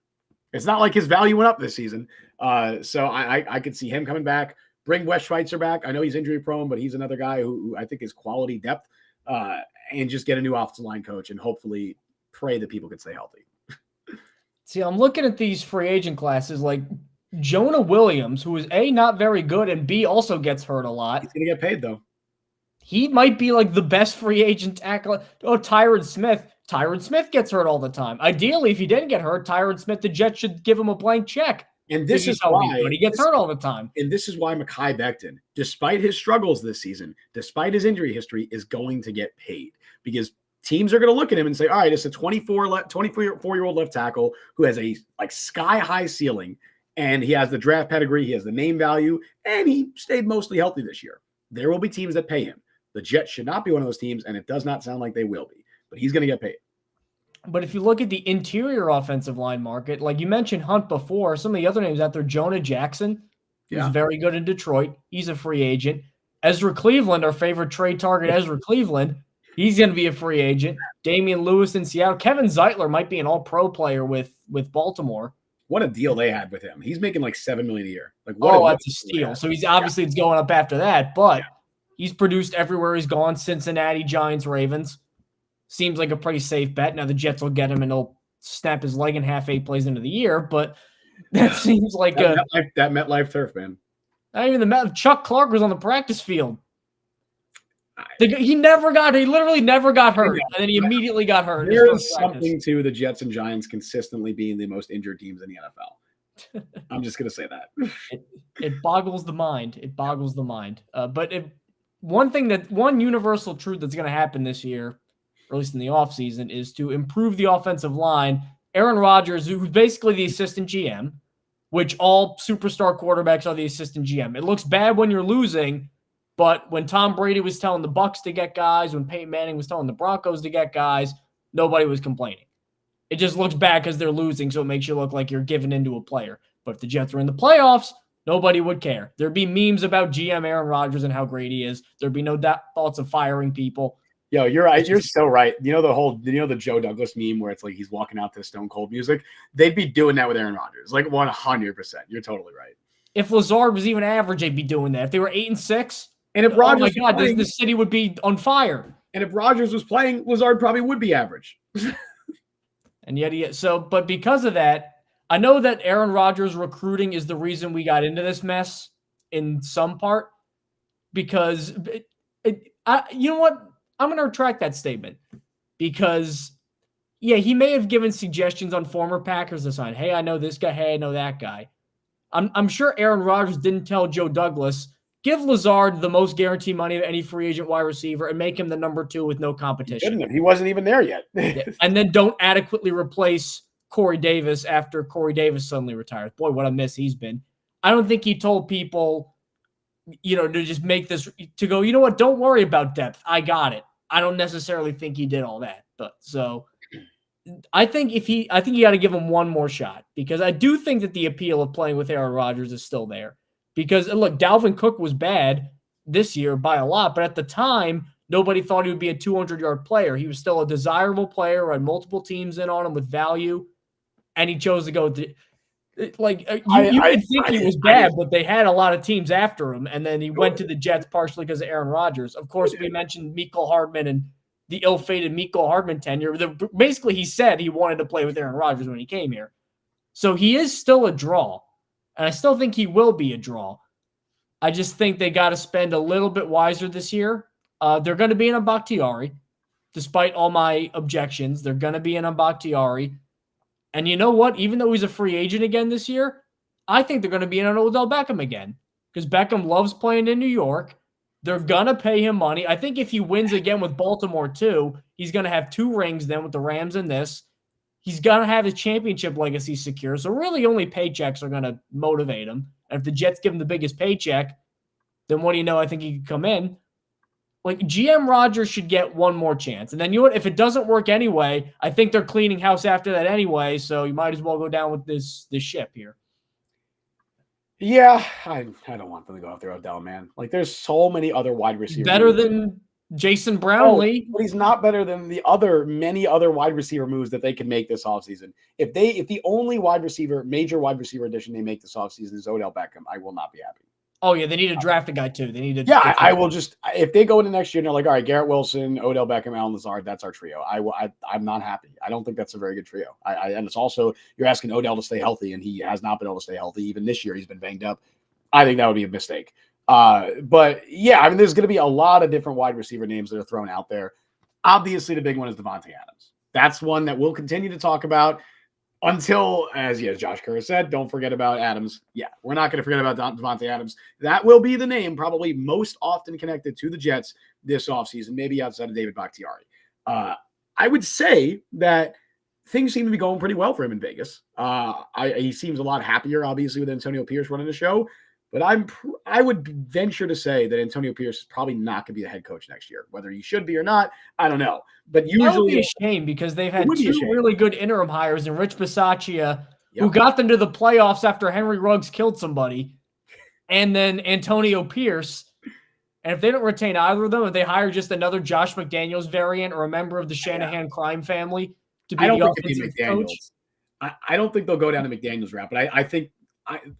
It's not like his value went up this season. So I could see him coming back. Bring Wes Schweitzer back. I know he's injury prone, but he's another guy who I think is quality depth. And just get a new offensive line coach and hopefully pray that people can stay healthy. See, I'm looking at these free agent classes like Jonah Williams, who is A, not very good, and B, also gets hurt a lot. He's going to get paid, though. He might be like the best free agent tackle. Oh, Tyron Smith. Tyron Smith gets hurt all the time. Ideally, if he didn't get hurt, Tyron Smith, the Jets should give him a blank check. And this is why he gets hurt all the time. And this is why Mekhi Becton, despite his struggles this season, despite his injury history, is going to get paid because teams are going to look at him and say, all right, it's a 24-year-old left tackle who has a sky-high ceiling, and he has the draft pedigree, he has the name value, and he stayed mostly healthy this year. There will be teams that pay him. The Jets should not be one of those teams, and it does not sound like they will be. But he's going to get paid. But if you look at the interior offensive line market, like you mentioned Hunt before, some of the other names out there, Jonah Jackson, who's very good in Detroit. He's a free agent. Ezra Cleveland, our favorite trade target, Ezra Cleveland, he's going to be a free agent. Damian Lewis in Seattle. Kevin Zeitler might be an all-pro player with Baltimore. What a deal they had with him. He's making like $7 million a year. That's a steal. So he's obviously it's going up after that, but he's produced everywhere he's gone. Cincinnati, Giants, Ravens. Seems like a pretty safe bet. Now the Jets will get him and they'll snap his leg in half 8 plays into the year, but that seems like that MetLife turf, man. Not even Chuck Clark was on the practice field. He literally never got hurt, and then he immediately got hurt. There is something to the Jets and Giants consistently being the most injured teams in the NFL. I'm just going to say that. It boggles the mind. It boggles the mind. But one universal truth that's going to happen this year, or at least in the offseason, is to improve the offensive line. Aaron Rodgers, who's basically the assistant GM, which all superstar quarterbacks are the assistant GM. It looks bad when you're losing, But when Tom Brady was telling the Bucs to get guys, when Peyton Manning was telling the Broncos to get guys, nobody was complaining. It just looks bad because they're losing, so it makes you look like you're giving into a player. But if the Jets were in the playoffs, nobody would care. There'd be memes about GM Aaron Rodgers and how great he is. There'd be no thoughts of firing people. Yo, you're right. You're so right. The Joe Douglas meme where it's like he's walking out to Stone Cold music? They'd be doing that with Aaron Rodgers, like 100%. You're totally right. If Lazard was even average, they'd be doing that. If they were 8-6, and if Rodgers, oh my God, the city would be on fire. And if Rodgers was playing, Lazard probably would be average. And yet, but because of that, I know that Aaron Rodgers recruiting is the reason we got into this mess in some part. Because you know what? I'm going to retract that statement because, yeah, he may have given suggestions on former Packers to sign. Hey, I know this guy. Hey, I know that guy. I'm sure Aaron Rodgers didn't tell Joe Douglas, give Lazard the most guaranteed money of any free agent wide receiver and make him the number 2 with no competition. He wasn't even there yet. And then don't adequately replace Corey Davis after Corey Davis suddenly retires. Boy, what a miss he's been. I don't think he told people, to just make this, to go, you know what, don't worry about depth. I got it. I don't necessarily think he did all that. But so I think you got to give him one more shot because I do think that the appeal of playing with Aaron Rodgers is still there. Because, look, Dalvin Cook was bad this year by a lot, but at the time, nobody thought he would be a 200-yard player. He was still a desirable player, had multiple teams in on him with value, and he chose to go you would think he was bad, but they had a lot of teams after him, and then he went to the Jets partially because of Aaron Rodgers. Of course, we mentioned Mecole Hardman and the ill-fated Mecole Hardman tenure. Basically, he said he wanted to play with Aaron Rodgers when he came here. So he is still a draw. And I still think he will be a draw. I just think they got to spend a little bit wiser this year. They're going to be in a Bakhtiari, despite all my objections. They're going to be in a Bakhtiari. And you know what? Even though he's a free agent again this year, I think they're going to be in an Odell Beckham again. Because Beckham loves playing in New York. They're going to pay him money. I think if he wins again with Baltimore too, he's going to have 2 rings then with the Rams and this. He's going to have his championship legacy secure. So really only paychecks are going to motivate him. And if the Jets give him the biggest paycheck, then what do you know? I think he could come in. Like GM Rodgers should get one more chance. And then you know what? If it doesn't work anyway, I think they're cleaning house after that anyway. So you might as well go down with this ship here. Yeah, I don't want them to go after Odell, man. Like there's so many other wide receivers. Better than Jason Brownlee. But he's not better than many other wide receiver moves that they can make this offseason. If the only major wide receiver addition they make this offseason is Odell Beckham, I will not be happy. Oh, yeah, they need to draft a guy too. They need to. Yeah, I will just if they go into next year and they're like, all right, Garrett Wilson, Odell Beckham, Allen Lazard, that's our trio. I'm not happy. I don't think that's a very good trio. And it's also you're asking Odell to stay healthy, and he has not been able to stay healthy. Even this year, he's been banged up. I think that would be a mistake. But yeah, I mean, there's going to be a lot of different wide receiver names that are thrown out there. Obviously, the big one is Devontae Adams. That's one that we'll continue to talk about until, as Josh Kerr said, don't forget about Adams. Yeah, we're not going to forget about Devontae Adams. That will be the name probably most often connected to the Jets this offseason, maybe outside of David Bakhtiari. I would say that things seem to be going pretty well for him in Vegas. He seems a lot happier, obviously, with Antonio Pierce running the show. But I would venture to say that Antonio Pierce is probably not going to be the head coach next year. Whether he should be or not, I don't know. But usually, that would be a shame because they've had 2 really good interim hires in Rich Bisaccia, who got them to the playoffs after Henry Ruggs killed somebody, and then Antonio Pierce. And if they don't retain either of them, if they hire just another Josh McDaniels variant or a member of the Shanahan crime family to be the offensive coach, I don't think they'll go down the McDaniels route. But I think.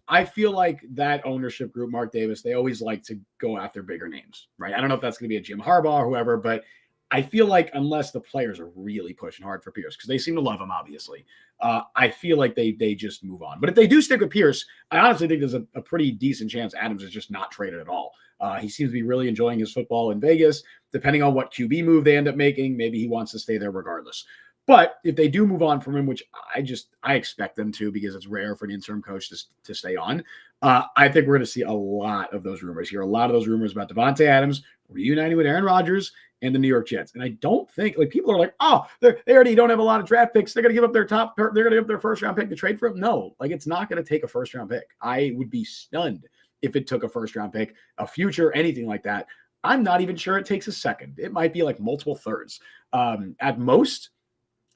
I feel like that ownership group, Mark Davis, they always like to go after bigger names, right? I don't know if that's going to be a Jim Harbaugh or whoever, but I feel like unless the players are really pushing hard for Pierce, because they seem to love him, obviously, I feel like they just move on. But if they do stick with Pierce, I honestly think there's a pretty decent chance Adams is just not traded at all. He seems to be really enjoying his football in Vegas. Depending on what QB move they end up making, maybe he wants to stay there regardless. But if they do move on from him, which I expect them to because it's rare for an interim coach to stay on, I think we're going to see a lot of those rumors here. A lot of those rumors about Devontae Adams reuniting with Aaron Rodgers and the New York Jets. And I don't think people are like, oh, they already don't have a lot of draft picks. They're going to give up they're going to give up their first round pick to trade for him. No, it's not going to take a first round pick. I would be stunned if it took a first-round pick, a future, anything like that. I'm not even sure it takes a second. It might be like multiple thirds. At most,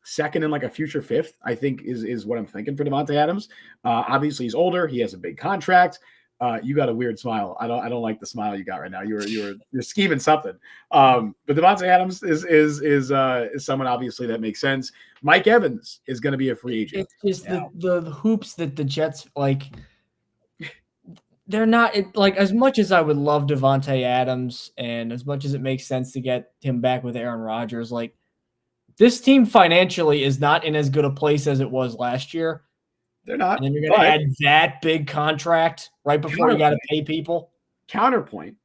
second and like a future fifth, I think is what I'm thinking for Davante Adams. Obviously, he's older. He has a big contract. You got a weird smile. I don't like the smile you got right now. You're scheming something. But Davante Adams is someone obviously that makes sense. Mike Evans is going to be a free agent. It's just the hoops that the Jets like. They're not like, as much as I would love Davante Adams and as much as it makes sense to get him back with Aaron Rodgers, like this team financially is not in as good a place as it was last year. They're not. And then you're going to add that big contract right before you got to pay people. Counterpoint,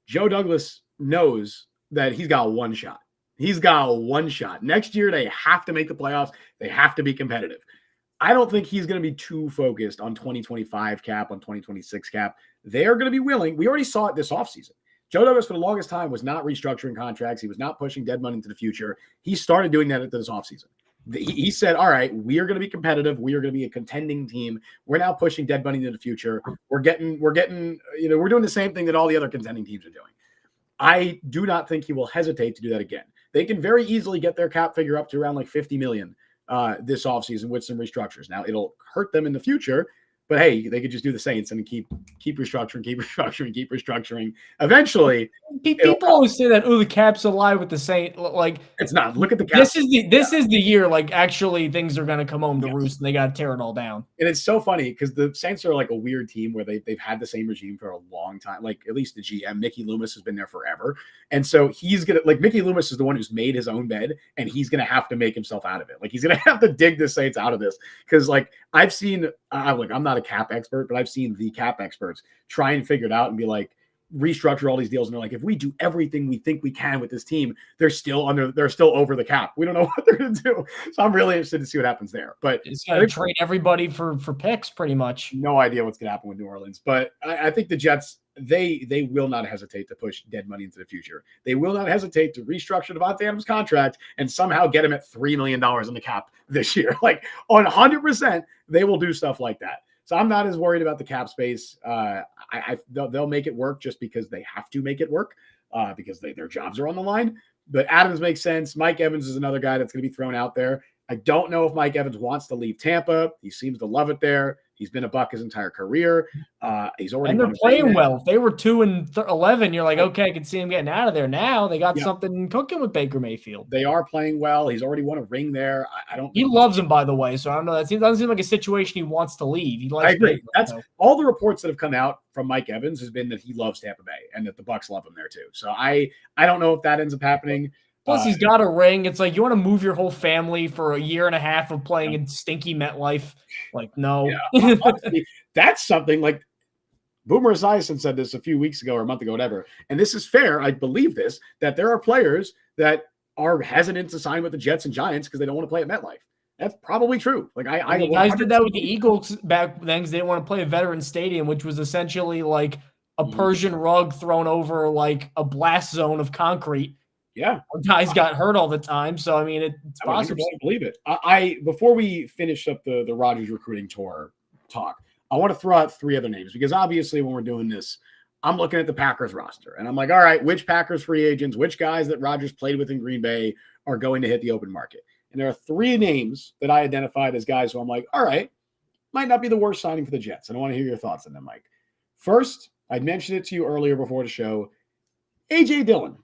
Joe Douglas knows that he's got one shot. He's got one shot. Next year, they have to make the playoffs. They have to be competitive. I don't think he's going to be too focused on 2025 cap, on 2026 cap. They are going to be willing. We already saw it this offseason. Joe Douglas, for the longest time, was not restructuring contracts. He was not pushing dead money into the future. He started doing that this offseason. He said, all right, we are going to be competitive. We are going to be a contending team. We're now pushing dead money into the future. We're getting, we're doing the same thing that all the other contending teams are doing. I do not think he will hesitate to do that again. They can very easily get their cap figure up to around like $50 million this offseason with some restructures. Now, it'll hurt them in the future, but hey, they could just do the Saints and keep restructuring. Eventually, people always say that, oh, the cap's alive with the Saints. Like, it's not. Look at the cap. This is the year, like, actually things are going to come home to roost and they got to tear it all down. And it's so funny because the Saints are like a weird team where they've had the same regime for a long time. Like, at least the GM, Mickey Loomis, has been there forever. And so he's going to, like, Mickey Loomis is the one who's made his own bed, and he's going to have to make himself out of it. Like, he's going to have to dig the Saints out of this because, like, I've seen, I'm not a cap expert, but I've seen the cap experts try and figure it out and be like, restructure all these deals. And they're like, if we do everything we think we can with this team, they're still over the cap. We don't know what they're going to do. So I'm really interested to see what happens there. But it's going to trade everybody for picks pretty much. No idea what's going to happen with New Orleans. But I think the Jets, they will not hesitate to push dead money into the future. They will not hesitate to restructure Davante Adams' contract and somehow get him at $3 million in the cap this year. Like, on 100%, they will do stuff like that. So I'm not as worried about the cap space. They'll make it work just because they have to make it work because their jobs are on the line. But Adams makes sense. Mike Evans is another guy that's going to be thrown out there. I don't know if Mike Evans wants to leave Tampa. He seems to love it there. He's been a Buck his entire career. He's already and they're playing well. If they were 2-11, you're like, okay, I can see him getting out of there. Now they got something cooking with Baker Mayfield. They are playing well. He's already won a ring there. I don't. He loves him, by the way. So I don't know. That doesn't seem like a situation he wants to leave. He likes. I agree. Baker, That's all the reports that have come out from Mike Evans has been that he loves Tampa Bay and that the Bucks love him there too. So I don't know if that ends up happening. Plus, he's got a ring. It's like, you want to move your whole family for a year and a half of playing in stinky MetLife? Like, no. Yeah, honestly, that's something like Boomer Esiason said this a few weeks ago or a month ago, whatever. And this is fair. I believe this, that there are players that are hesitant to sign with the Jets and Giants because they don't want to play at MetLife. That's probably true. Like, I guys did that with the Eagles back then because they didn't want to play a veteran stadium, which was essentially like a Persian rug thrown over like a blast zone of concrete. Yeah, guys got hurt all the time, so I mean, it's possible. I believe it. Before we finish up the Rodgers recruiting tour talk, I want to throw out 3 other names because obviously when we're doing this, I'm looking at the Packers roster and I'm like, all right, which Packers free agents, which guys that Rodgers played with in Green Bay are going to hit the open market? And there are 3 names that I identified as guys who I'm like, all right, might not be the worst signing for the Jets. And I want to hear your thoughts on them, Mike. First, I mentioned it to you earlier before the show, A.J. Dillon.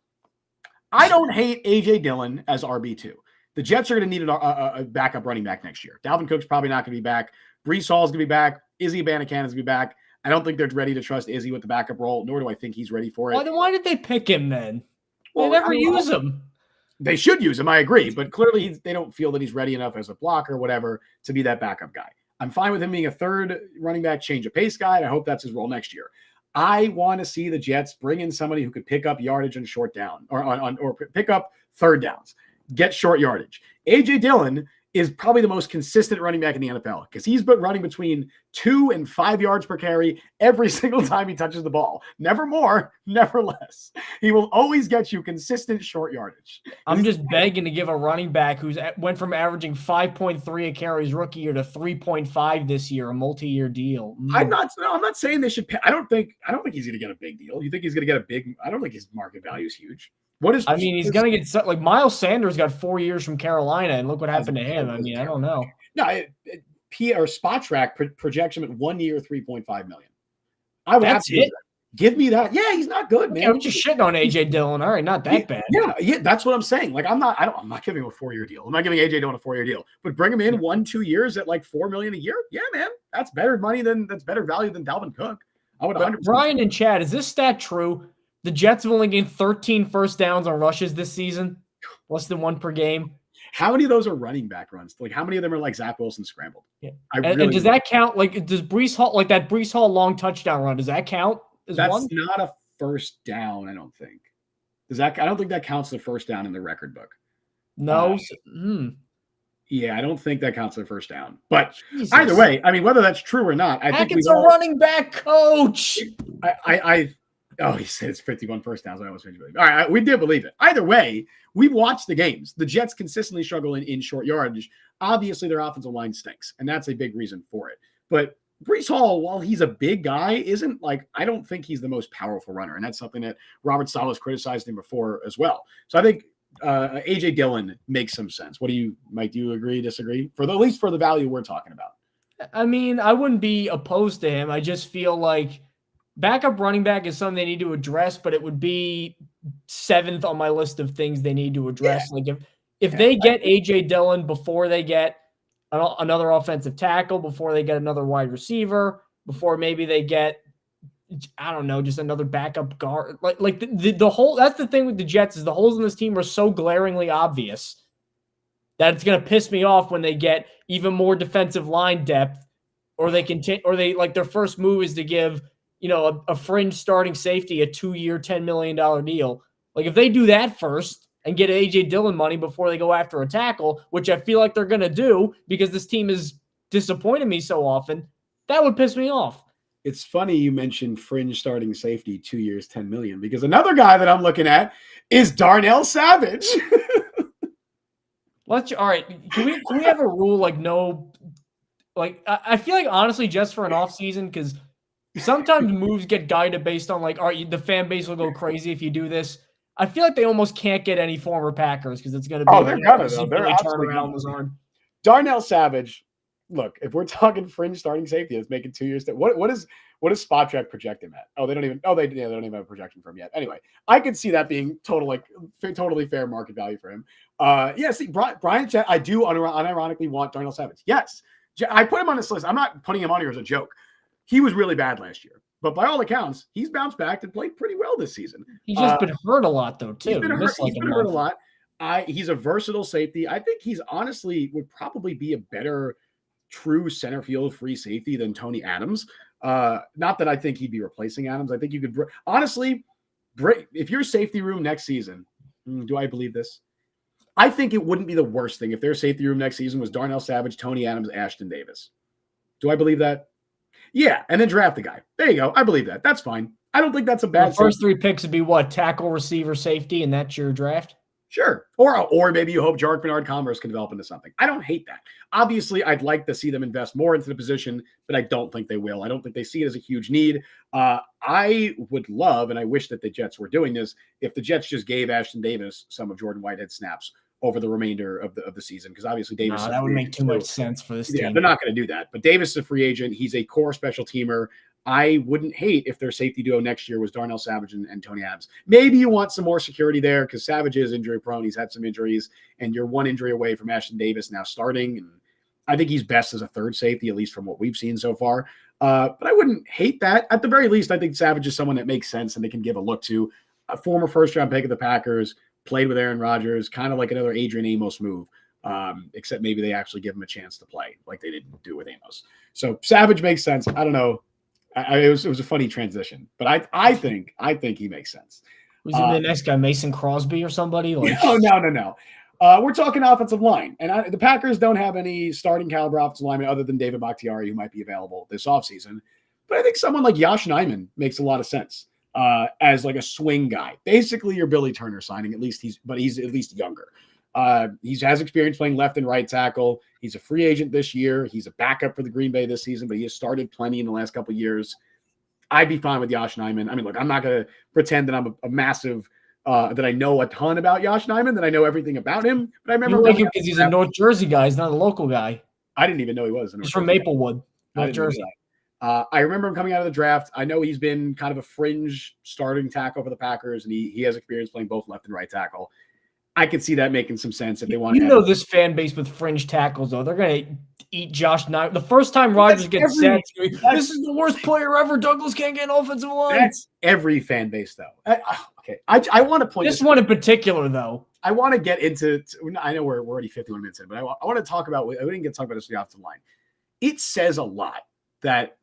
I don't hate A.J. Dillon as RB2. The Jets are going to need a backup running back next year. Dalvin Cook's probably not going to be back. Breece Hall is going to be back. Izzy Abanikanda is going to be back. I don't think they're ready to trust Izzy with the backup role, nor do I think he's ready for it. Why did they pick him then? Well, they never use him. They should use him, I agree. But clearly they don't feel that he's ready enough as a blocker or whatever to be that backup guy. I'm fine with him being a third running back, change of pace guy, and I hope that's his role next year. I want to see the Jets bring in somebody who could pick up yardage on short down or pick up third downs, get short yardage. A.J. Dillon is probably the most consistent running back in the NFL because he's been running between 2 and 5 yards per carry every single time he touches the ball. Never more, never less. He will always get you consistent short yardage. I'm just begging to give a running back who's went from averaging 5.3 a carry his rookie year to 3.5 this year, a multi-year deal. I'm not saying they should pay. I don't think he's going to get a big deal. You think he's going to get a big? I don't think his market value is huge. I mean, he's going to get like Miles Sanders got 4 years from Carolina, and look what happened to him. I mean, I don't know. No, or Spot Track projection at 1 year, 3.5 million. I would absolutely give me that. Yeah, he's not good, man. I'm just shitting on AJ Dillon. All right, not that bad. Yeah, that's what I'm saying. Like, I'm not giving him a 4-year deal. I'm not giving AJ Dillon a 4-year deal, but bring him in 1-2 years at like $4 million a year. Yeah, man, that's better value than Dalvin Cook. I would 100%. Brian and Chad, is this stat true? The Jets have only gained 13 first downs on rushes this season, less than 1 per game. How many of those are running back runs? Like, how many of them are like Zach Wilson scrambled? Yeah. And does that count? Like, does Breece Hall, like that Breece Hall long touchdown run, does that count as That's one? Not a first down, I don't think. I don't think that counts the first down in the record book. No. Yeah, I don't think that counts the first down. But either way, I mean, whether that's true or not, I think Hackett's a running back coach. He said it's 51 first downs. I almost finished believing. All right, we did believe it. Either way, we've watched the games. The Jets consistently struggle in short yardage. Obviously, their offensive line stinks, and that's a big reason for it. But Breece Hall, while he's a big guy, isn't like, I don't think he's the most powerful runner, and that's something that Robert Saleh's criticized him before as well. So I think AJ Dillon makes some sense. What do you, Mike? Do you agree, disagree? At least for the value we're talking about. I mean, I wouldn't be opposed to him. I just feel like backup running back is something they need to address, but it would be 7th on my list of things they need to address. Yeah. Like if they get AJ Dillon before they get another offensive tackle, before they get another wide receiver, before maybe they get, I don't know, just another backup guard. Like the whole, that's the thing with the Jets is the holes in this team are so glaringly obvious that it's going to piss me off when they get even more defensive line depth, or they like their first move is to give, a fringe starting safety a 2-year, $10 million deal. Like if they do that first and get AJ Dillon money before they go after a tackle, which I feel like they're going to do because this team is disappointed me so often, that would piss me off. It's funny you mentioned fringe starting safety, 2 years, $10 million, because another guy that I'm looking at is Darnell Savage. All right. Can we have a rule like no, like I feel like honestly just for an off season, because sometimes moves get guided based on like, all right, the fan base will go crazy if you do this. I feel like they almost can't get any former Packers because it's going to be they're gonna though. They're absolutely gonna. Darnell Savage. Look, if we're talking fringe starting safety, it's making 2 years. What does Spot Track project him at? They don't even have a projection for him yet. Anyway, I could see that being totally fair market value for him. See, Brian, I do unironically want Darnell Savage. Yes, I put him on this list. I'm not putting him on here as a joke. He was really bad last year, but by all accounts, he's bounced back and played pretty well this season. He's just been hurt a lot, though, too. He's been hurt a lot. He's a versatile safety. I think he's honestly would probably be a better true center field free safety than Tony Adams. Not that I think he'd be replacing Adams. I think you could honestly break if your safety room next season. Do I believe this? I think it wouldn't be the worst thing if their safety room next season was Darnell Savage, Tony Adams, Ashton Davis. Do I believe that? Yeah, and then draft the guy. There you go. I believe that. That's fine. I don't think that's a bad. The first 3 picks would be what? Tackle, receiver, safety, and that's your draft? Sure. Or maybe you hope Jarek Bernard-Commerce can develop into something. I don't hate that. Obviously, I'd like to see them invest more into the position, but I don't think they will. I don't think they see it as a huge need. I would love, and I wish that the Jets were doing this, if the Jets just gave Ashton Davis some of Jordan Whitehead's snaps over the remainder of the season, because obviously Davis. That would make too much sense for this team. Yeah, they're not going to do that. But Davis is a free agent. He's a core special teamer. I wouldn't hate if their safety duo next year was Darnell Savage and Tony Adams. Maybe you want some more security there because Savage is injury prone. He's had some injuries, and you're 1 injury away from Ashton Davis now starting. And I think he's best as a third safety, at least from what we've seen so far. But I wouldn't hate that. At the very least, I think Savage is someone that makes sense and they can give a look to. A former first-round pick of the Packers, played with Aaron Rodgers, kind of like another Adrian Amos move, except maybe they actually give him a chance to play like they didn't do with Amos. So Savage makes sense. I don't know. It was a funny transition, but I think he makes sense. Was it the next guy, Mason Crosby or somebody? No. We're talking offensive line. And the Packers don't have any starting caliber offensive linemen other than David Bakhtiari, who might be available this offseason. But I think someone like Josh Nijman makes a lot of sense as like a swing guy. Basically, your Billy Turner signing, he's at least younger. He has experience playing left and right tackle. He's a free agent this year. He's a backup for the Green Bay this season, but he has started plenty in the last couple of years. I'd be fine with Josh Nijman. I mean, look, I'm not going to pretend that I'm a massive that I know a ton about Josh Nijman, that I know everything about him. But I remember you like him because he's a North Jersey guy. He's not a local guy. I didn't even know he was. He's from Maplewood, North Jersey. I remember him coming out of the draft. I know he's been kind of a fringe starting tackle for the Packers, and he has experience playing both left and right tackle. I could see that making some sense if they want. This fan base with fringe tackles, though, they're going to eat Josh Nijman. The first time Rodgers gets said, "This is the worst player ever." Douglas can't get an offensive line. That's every fan base, though. Okay, I want to point this one in particular, though. I want to get into. I know we're already 51 minutes in, but I want to talk about. We didn't get to talk about this with the offensive line. It says a lot that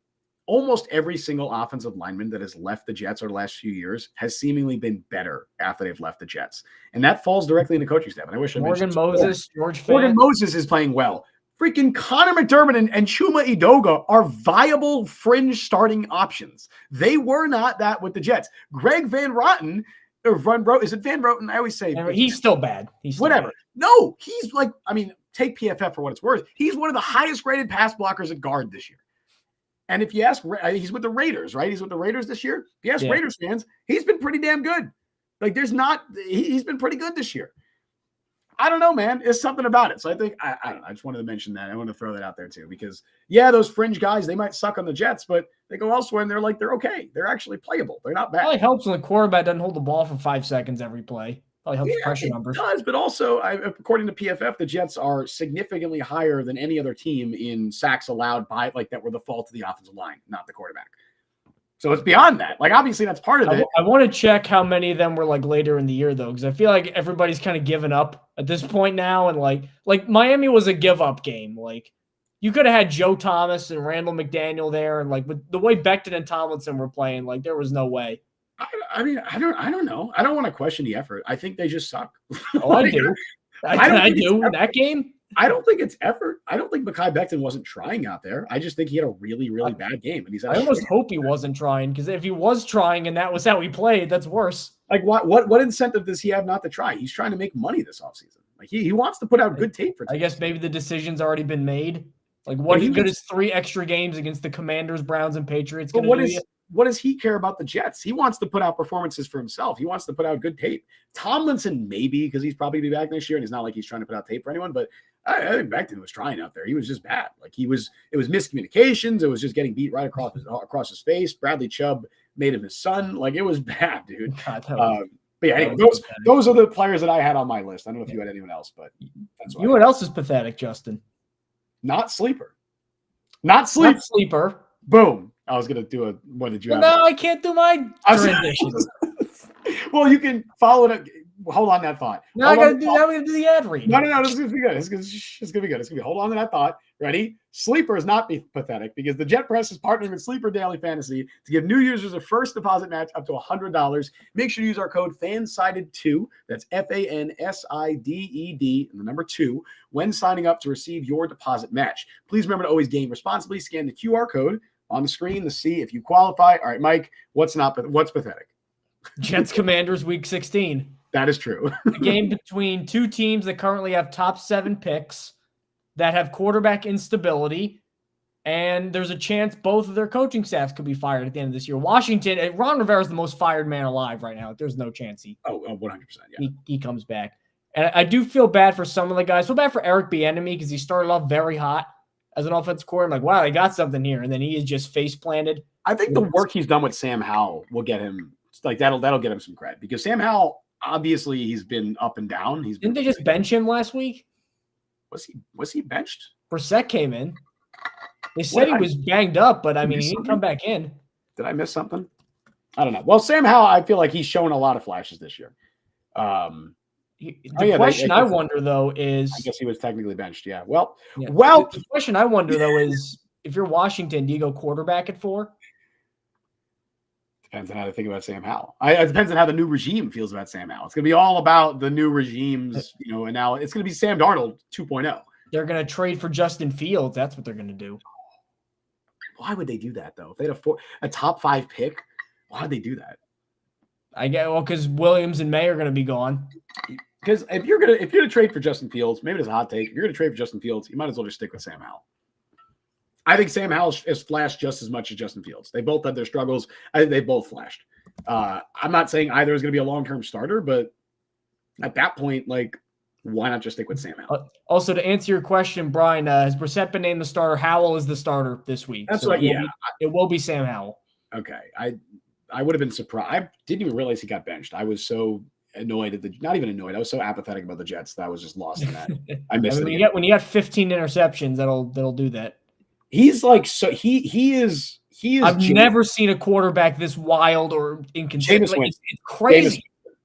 almost every single offensive lineman that has left the Jets over the last few years has seemingly been better after they've left the Jets. And that falls directly into coaching staff. And I wish I mentioned Morgan Moses is playing well. Freaking Connor McDermott and Chuma Edoga are viable fringe starting options. They were not that with the Jets. Greg Van Roten, is it Van Roten? I always say he's still bad. Whatever. No, he's like, I mean, take PFF for what it's worth. He's one of the highest rated pass blockers at guard this year. And if you ask, he's with the Raiders, right? He's with the Raiders this year. If you ask Raiders fans, he's been pretty damn good. Like he's been pretty good this year. I don't know, man. It's something about it. So I think, I don't know. I just wanted to mention that. I want to throw that out there too, because those fringe guys, they might suck on the Jets, but they go elsewhere and they're okay. They're actually playable. They're not bad. It probably helps when the quarterback doesn't hold the ball for 5 seconds every play. Probably helps pressure numbers. It does, but also, according to PFF, the Jets are significantly higher than any other team in sacks allowed by that were the fault of the offensive line, not the quarterback. So it's beyond that. Like, obviously, that's part of it. I want to check how many of them were later in the year, though, because I feel like everybody's kind of given up at this point now. And like Miami was a give up game. Like, you could have had Joe Thomas and Randall McDaniel there, and with the way Becton and Tomlinson were playing, there was no way. I mean, I don't know. I don't want to question the effort. I think they just suck. Oh, I do. I do in that game. I don't think it's effort. I don't think Mekhi Becton wasn't trying out there. I just think he had a really, really bad game. And I almost hope he wasn't trying, because if he was trying and that was how he played, that's worse. Like, what incentive does he have not to try? He's trying to make money this offseason. Like, he wants to put out good tape for teams. I guess maybe the decision's already been made. Like, what good is 3 extra games against the Commanders, Browns, and Patriots going to do? What does he care about the Jets? He wants to put out performances for himself. He wants to put out good tape. Tomlinson, maybe, because he's probably be back next year, and it's not like he's trying to put out tape for anyone. But I think Becton was trying out there. He was just bad. It was miscommunications. It was just getting beat right across his face. Bradley Chubb made him his son. It was bad, dude. God, but yeah, anyway, those are the players that I had on my list. I don't know if you had anyone else, but that's what. You know what else is pathetic, Justin? Not sleeper. Not sleeper. Boom. I was gonna do what did you have? No, I can't do my transition. Well, you can follow it. Hold on that thought. No, I'm gonna do the ad read. No. This is gonna be good. It's gonna be good. It's gonna be. Hold on to that thought. Ready? Sleeper is not pathetic, because the Jet Press is partnering with Sleeper Daily Fantasy to give new users a first deposit match up to $100. Make sure to use our code FANSIDED2. That's FANSIDED and the number 2 when signing up to receive your deposit match. Please remember to always game responsibly. Scan the QR code on the screen to see if you qualify. All right, Mike, what's pathetic? Jets Commanders Week 16. That is true. A game between 2 teams that currently have top 7 picks, that have quarterback instability, and there's a chance both of their coaching staffs could be fired at the end of this year. Washington, Ron Rivera is the most fired man alive right now. There's no chance 100%. Yeah. He comes back. And I do feel bad for some of the guys. I feel bad for Eric Bieniemy, because he started off very hot as an offensive coordinator. I'm like, wow, they got something here. And then he is just face planted. I think the work he's done with Sam Howell will get him, that'll get him some credit, because Sam Howell, obviously, he's been up and down. Didn't they just bench him last week? Was he benched? Brissett came in. They said he was banged up, but he didn't come back in. Did I miss something? I don't know. Well, Sam Howell, I feel like he's shown a lot of flashes this year. The question I wonder, though, is... I guess he was technically benched, yeah. The question I wonder, though, is if you're Washington, do you go quarterback at 4? Depends on how they think about Sam Howell. It depends on how the new regime feels about Sam Howell. It's going to be all about the new regime's, and now it's going to be Sam Darnold 2.0. They're going to trade for Justin Fields. That's what they're going to do. Why would they do that, though? If they had a top 5 pick, why would they do that? I get because Williams and May are going to be gone. Because if you're gonna trade for Justin Fields, maybe it's a hot take. If you're gonna trade for Justin Fields, you might as well just stick with Sam Howell. I think Sam Howell has flashed just as much as Justin Fields. They both had their struggles. I think they both flashed. I'm not saying either is going to be a long-term starter, but at that point, like, why not just stick with Sam Howell? Also, to answer your question, Brian, has Brissett been named the starter? Howell is the starter this week. That's right. Yeah, it will be Sam Howell. Okay, I would have been surprised. I didn't even realize he got benched. I was so annoyed not even annoyed. I was so apathetic about the Jets that I was just lost in that. I missed it. When you got 15 interceptions, that'll do that. He's like he is. I've never seen a quarterback this wild or inconsistent. Like, it's crazy.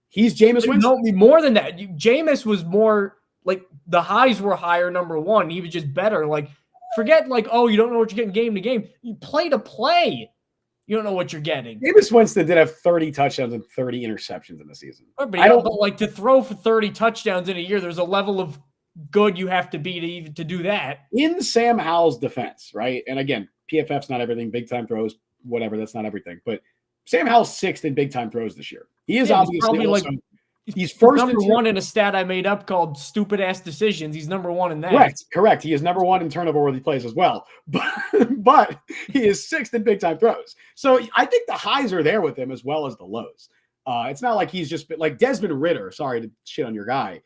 He's Jameis Winston. No, more than that. Jameis was more like the highs were higher. Number one, he was just better. Like, forget like, oh, you don't know what you're getting game to game. You play to play. You don't know what you're getting. Jameis Winston did have 30 touchdowns and 30 interceptions in the season. But like to throw for 30 touchdowns in a year, there's a level of good you have to be to do that. In Sam Howell's defense, right? And again, PFF's not everything. Big time throws, whatever. That's not everything. But Sam Howell's 6th in big time throws this year. He is obviously also, he's first number one in a stat I made up called stupid ass decisions. He's number one in that. Correct. He is number one in turnover worthy plays as well. But he is 6th in big time throws. So I think the highs are there with him as well as the lows. It's not like he's just been like Desmond Ridder. Sorry to shit on your guy.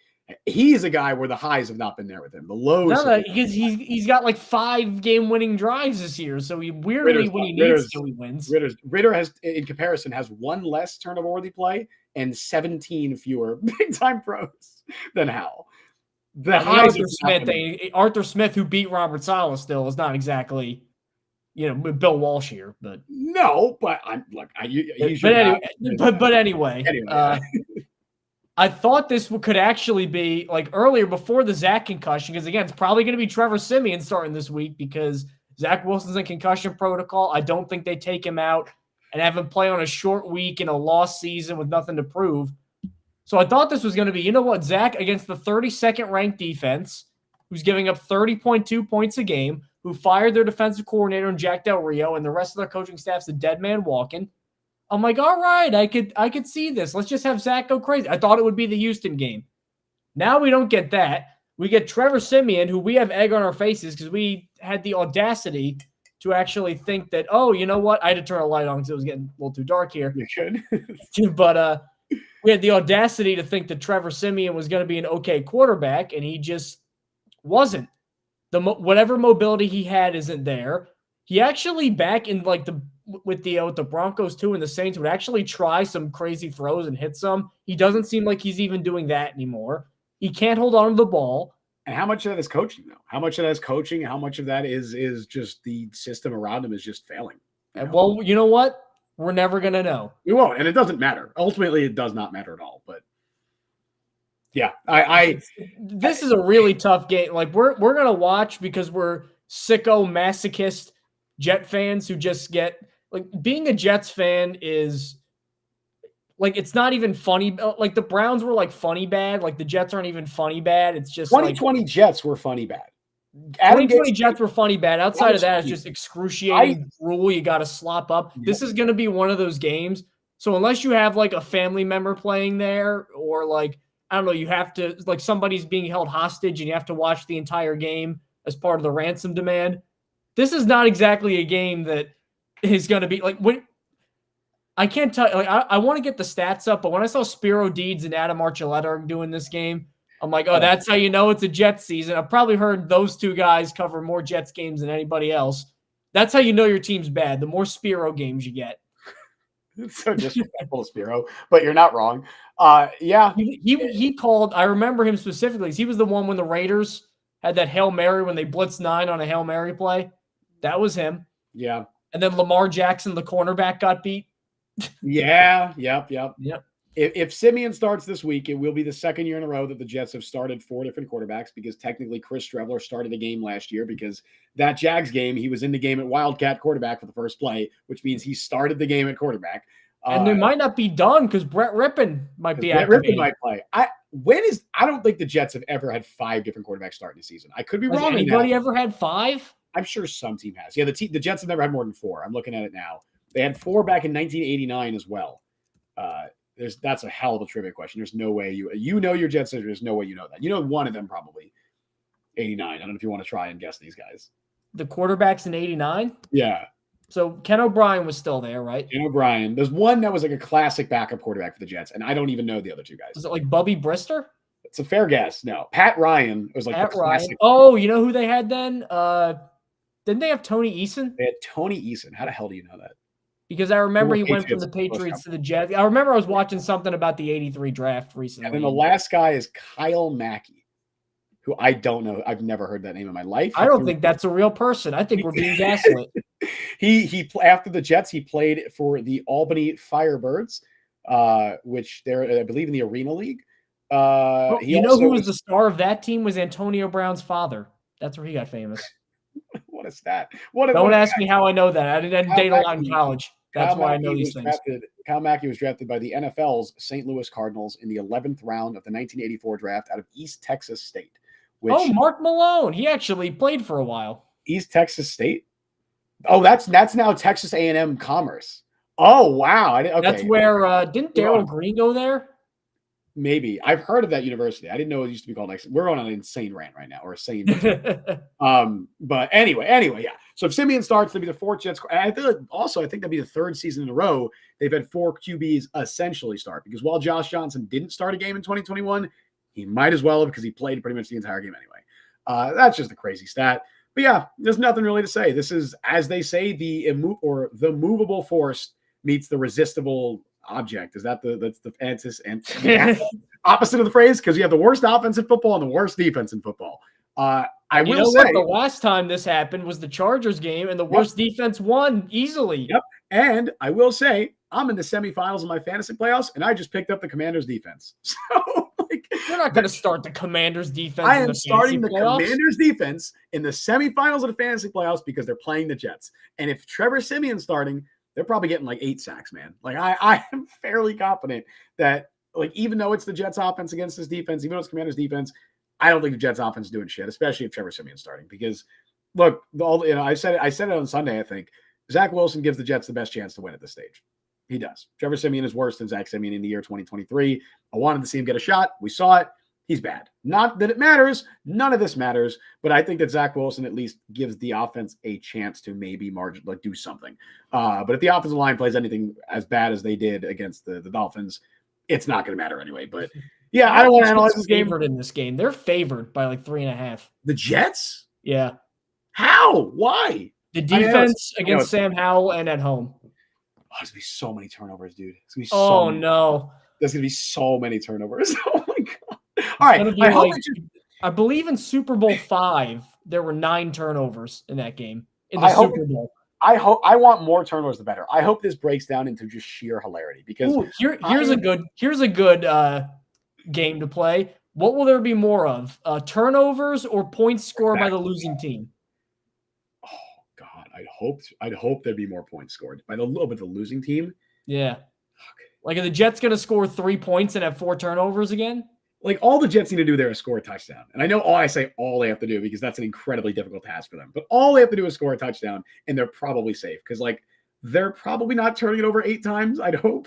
He's a guy where the highs have not been there with him. The lows. No, because he's got like 5 game-winning drives this year. So he weirdly, when he needs to, he wins. Ridder has, in comparison, has 1 less turnover-worthy play and 17 fewer big-time throws than Howell. The highs Arthur Smith, who beat Robert Saleh, still is not exactly, Bill Walsh here, but no. But anyway. I thought this could actually be like earlier before the Zach concussion, because again, it's probably going to be Trevor Siemian starting this week because Zach Wilson's in concussion protocol. I don't think they take him out and have him play on a short week in a lost season with nothing to prove. So I thought this was going to be, Zach against the 32nd ranked defense, who's giving up 30.2 points a game, who fired their defensive coordinator and Jack Del Rio, and the rest of their coaching staff's a dead man walking. I'm like, all right, I could see this. Let's just have Zach go crazy. I thought it would be the Houston game. Now we don't get that. We get Trevor Siemian, who we have egg on our faces because we had the audacity to actually think that, oh, you know what? I had to turn a light on because it was getting a little too dark here. You should. But we had the audacity to think that Trevor Siemian was going to be an okay quarterback, and he just wasn't. Whatever mobility he had isn't there. He actually back in like with the Broncos too and the Saints would actually try some crazy throws and hit some. He doesn't seem like he's even doing that anymore. He can't hold on to the ball. And how much of that is coaching, though? How much of that is coaching? How much of that is just the system around him is just failing? Well, you know what? We're never going to know. We won't, and it doesn't matter. Ultimately, it does not matter at all. But yeah, this is a really tough game. Like we're going to watch because we're sicko masochist Jet fans who just get like being a Jets fan is like it's not even funny. Like the Browns were like funny bad. Like the Jets aren't even funny bad. It's just 2020 Jets were funny bad. 2020 Jets were funny bad. Outside of that, it's just excruciating rule. You got to slop up. Yeah. This is going to be one of those games. So unless you have like a family member playing there or like, I don't know, you have to like somebody's being held hostage and you have to watch the entire game as part of the ransom demand. This is not exactly a game that is going to be like when I can't tell. Like I want to get the stats up, but when I saw Spiro Deeds and Adam Archuleta doing this game, I'm like, oh, that's how you know it's a Jets season. I've probably heard those two guys cover more Jets games than anybody else. That's how you know your team's bad. The more Spiro games you get. It's so disrespectful, Spiro, but you're not wrong. Yeah, he called. I remember him specifically. He was the one when the Raiders had that Hail Mary when they blitzed 9 on a Hail Mary play. That was him. Yeah. And then Lamar Jackson, the cornerback, got beat. Yeah. Yep. If Siemian starts this week, it will be the second year in a row that the Jets have started 4 different quarterbacks because technically Chris Streveler started a game last year because that Jags game, he was in the game at Wildcat quarterback for the first play, which means he started the game at quarterback. And they might not be done because Brett Rippon might be Brett activated. Rippon might play. I don't think the Jets have ever had 5 different quarterbacks start in a season. I could be Has wrong. anybody ever had 5? I'm sure some team has. Yeah, the Jets have never had more than 4. I'm looking at it now. They had 4 back in 1989 as well. That's a hell of a trivia question. There's no way you know your Jets. There's no way you know that. You know one of them probably. 89. I don't know if you want to try and guess these guys. The quarterbacks in 89? Yeah. So Ken O'Brien was still there, right? Ken O'Brien. There's one that was like a classic backup quarterback for the Jets, and I don't even know the other 2 guys. Was it like Bubby Brister? It's a fair guess. No. Pat Ryan was like Pat the classic. Ryan. Oh, you know who they had then? Didn't they have Tony Eason? They had Tony Eason. How the hell do you know that? Because I remember he went from Patriots the Patriots to the Jets. I remember I was watching something about the 83 draft recently. And then the last guy is Kyle Mackey, who I don't know. I've never heard that name in my life. I don't think that's a real person. I think we're being gaslit. He after the Jets, he played for the Albany Firebirds, which they're, I believe, in the Arena League. You know who was the star of that team? Was Antonio Brown's father. That's where he got famous. What is that? Don't ask me how I know that. I didn't date a lot in college. That's why I know these things. Kyle Mackey was drafted by the NFL's St. Louis Cardinals in the 11th round of the 1984 draft out of East Texas State. Mark Malone. He actually played for a while. East Texas State? Oh, that's now Texas A&M Commerce. Oh, wow. Okay. That's where didn't Darryl Green go there? Maybe. I've heard of that university. I didn't know it used to be called we're on an insane rant right now, or a sane. But anyway, yeah. So if Simeon starts, to be the 4th Jets. And I think that'd be the 3rd season in a row they've had 4 QBs essentially start. Because while Josh Johnson didn't start a game in 2021, he might as well have, because he played pretty much the entire game anyway. That's just a crazy stat. But yeah, there's nothing really to say. This is, as they say, the movable force meets the resistible object. Is that that's the opposite of the phrase? Because you have the worst offense in football and the worst defense in football. I will say the last time this happened was the Chargers game, and the worst defense won easily. Yep. And I will say I'm in the semifinals of my fantasy playoffs, and I just picked up the Commanders defense. So you're not going to start the Commanders defense. I am starting the Commanders defense in the semifinals of the fantasy playoffs because they're playing the Jets. And if Trevor Simeon's starting, they're probably getting like 8 sacks, man. Like I am fairly confident that, like, even though it's the Jets offense against this defense, even though it's Commanders defense, I don't think the Jets offense is doing shit, especially if Trevor Simeon's starting. Because look, I said it on Sunday. I think Zach Wilson gives the Jets the best chance to win at this stage. He does. Trevor Simeon is worse than Zach Simeon in the year 2023. I wanted to see him get a shot. We saw it. He's bad. Not that it matters. None of this matters. But I think that Zach Wilson at least gives the offense a chance to maybe do something. But if the offensive line plays anything as bad as they did against the Dolphins, it's not going to matter anyway. But yeah, I don't want to analyze this game. In this game, they're favored by like 3.5. The Jets? Yeah. How? Why? The defense against Sam Howell and at home. Oh, there's going to be so many turnovers, dude. No. There's going to be so many turnovers. Oh, my God. All right. I believe in Super Bowl 5, there were 9 turnovers in that game. In the Super Bowl. I want more turnovers, the better. I hope this breaks down into just sheer hilarity. Because here's a good game to play. What will there be more of? Turnovers or points scored by the losing team? I'd hope there'd be more points scored by the losing team. Yeah. Like, are the Jets going to score 3 points and have 4 turnovers again? Like, all the Jets need to do there is score a touchdown. And I know I say all they have to do because that's an incredibly difficult task for them. But all they have to do is score a touchdown, and they're probably safe because, like, they're probably not turning it over 8 times, I'd hope.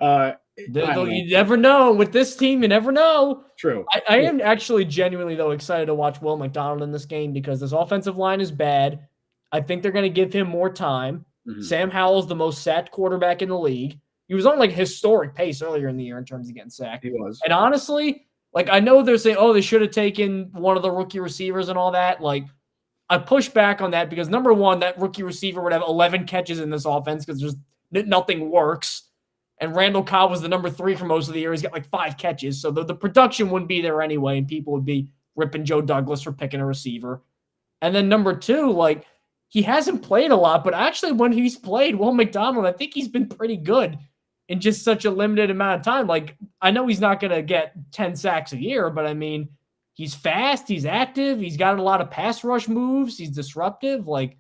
You never know. With this team, you never know. True. I am actually genuinely, though, excited to watch Will McDonald in this game because this offensive line is bad. I think they're going to give him more time. Mm-hmm. Sam Howell's the most sacked quarterback in the league. He was on like historic pace earlier in the year in terms of getting sacked. He was. And honestly, like, I know they're saying, they should have taken one of the rookie receivers and all that. Like, I push back on that because, number one, that rookie receiver would have 11 catches in this offense because just nothing works. And Randall Cobb was the number 3 for most of the year. He's got like 5 catches. So the production wouldn't be there anyway, and people would be ripping Joe Douglas for picking a receiver. And then number 2, like, he hasn't played a lot, but actually when he's played, Will McDonald, I think he's been pretty good in just such a limited amount of time. Like, I know he's not going to get 10 sacks a year, but I mean, he's fast, he's active, he's got a lot of pass rush moves, he's disruptive. Like,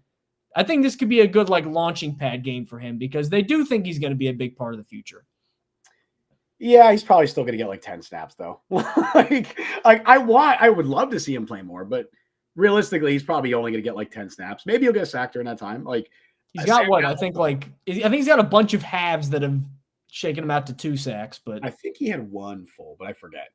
I think this could be a good like launching pad game for him because they do think he's going to be a big part of the future. Yeah, he's probably still going to get like 10 snaps though. I would love to see him play more, but realistically, he's probably only going to get like 10 snaps. Maybe he'll get a sack during that time. Like he's got what? I think he's got a bunch of halves that have shaken him out to 2 sacks, but I think he had 1 full, but I forget.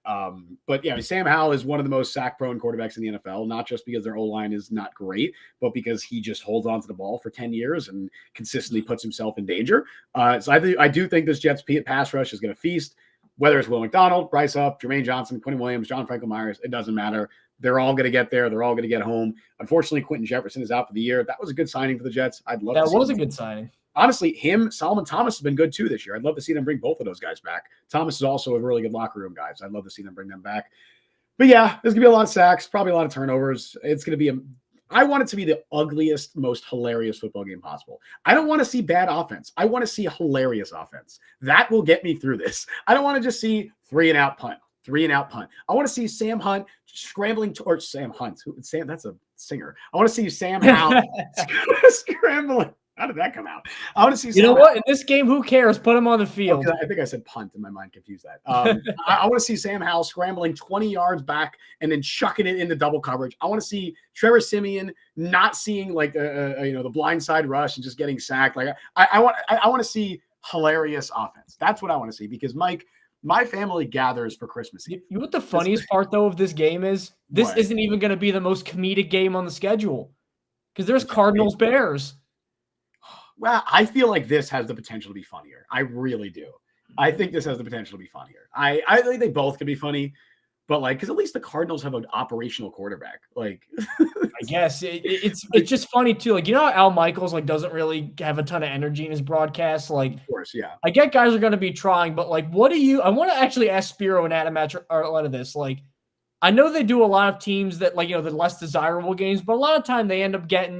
But yeah, Sam Howell is one of the most sack-prone quarterbacks in the NFL, not just because their O-line is not great, but because he just holds on to the ball for 10 years and consistently puts himself in danger. So I do think this Jets pass rush is going to feast, whether it's Will McDonald, Bryce Huff, Jermaine Johnson, Quentin Williams, John Franklin Myers, it doesn't matter. They're all going to get there. They're all going to get home. Unfortunately, Quentin Jefferson is out for the year. That was a good signing for the Jets. I'd love to see that was a good signing. Honestly, Solomon Thomas has been good too this year. I'd love to see them bring both of those guys back. Thomas is also a really good locker room guy, so I'd love to see them bring them back. But yeah, there's gonna be a lot of sacks, probably a lot of turnovers. It's gonna be I want it to be the ugliest, most hilarious football game possible. I don't want to see bad offense. I want to see a hilarious offense. That will get me through this. I don't want to just see 3-and-out punt. I want to see Sam Hunt scrambling towards Sam Hunt. Sam, that's a singer. I want to see Sam Howell scrambling. How did that come out? I want to see. You know what? In this game, who cares? Put him on the field. I think I said punt in my mind. Confused that. I want to see Sam Howell scrambling 20 yards back and then chucking it into double coverage. I want to see Trevor Siemian not seeing like the blindside rush and just getting sacked. Like I want to see hilarious offense. That's what I want to see because Mike, my family gathers for Christmas Eve. You know what the funniest part though of this game is? This isn't even going to be the most comedic game on the schedule because there's Cardinals Bears. Well, I feel like this has the potential to be funnier. I really do. I think this has the potential to be funnier. I think they both could be funny, but like, because at least the Cardinals have an operational quarterback. Like, I guess it's just funny too. Like, you know, how Al Michaels like doesn't really have a ton of energy in his broadcast. Like, of course, yeah. I get guys are going to be trying, but like, I want to actually ask Spiro and Adam a lot of this. Like, I know they do a lot of teams that like the less desirable games, but a lot of time they end up getting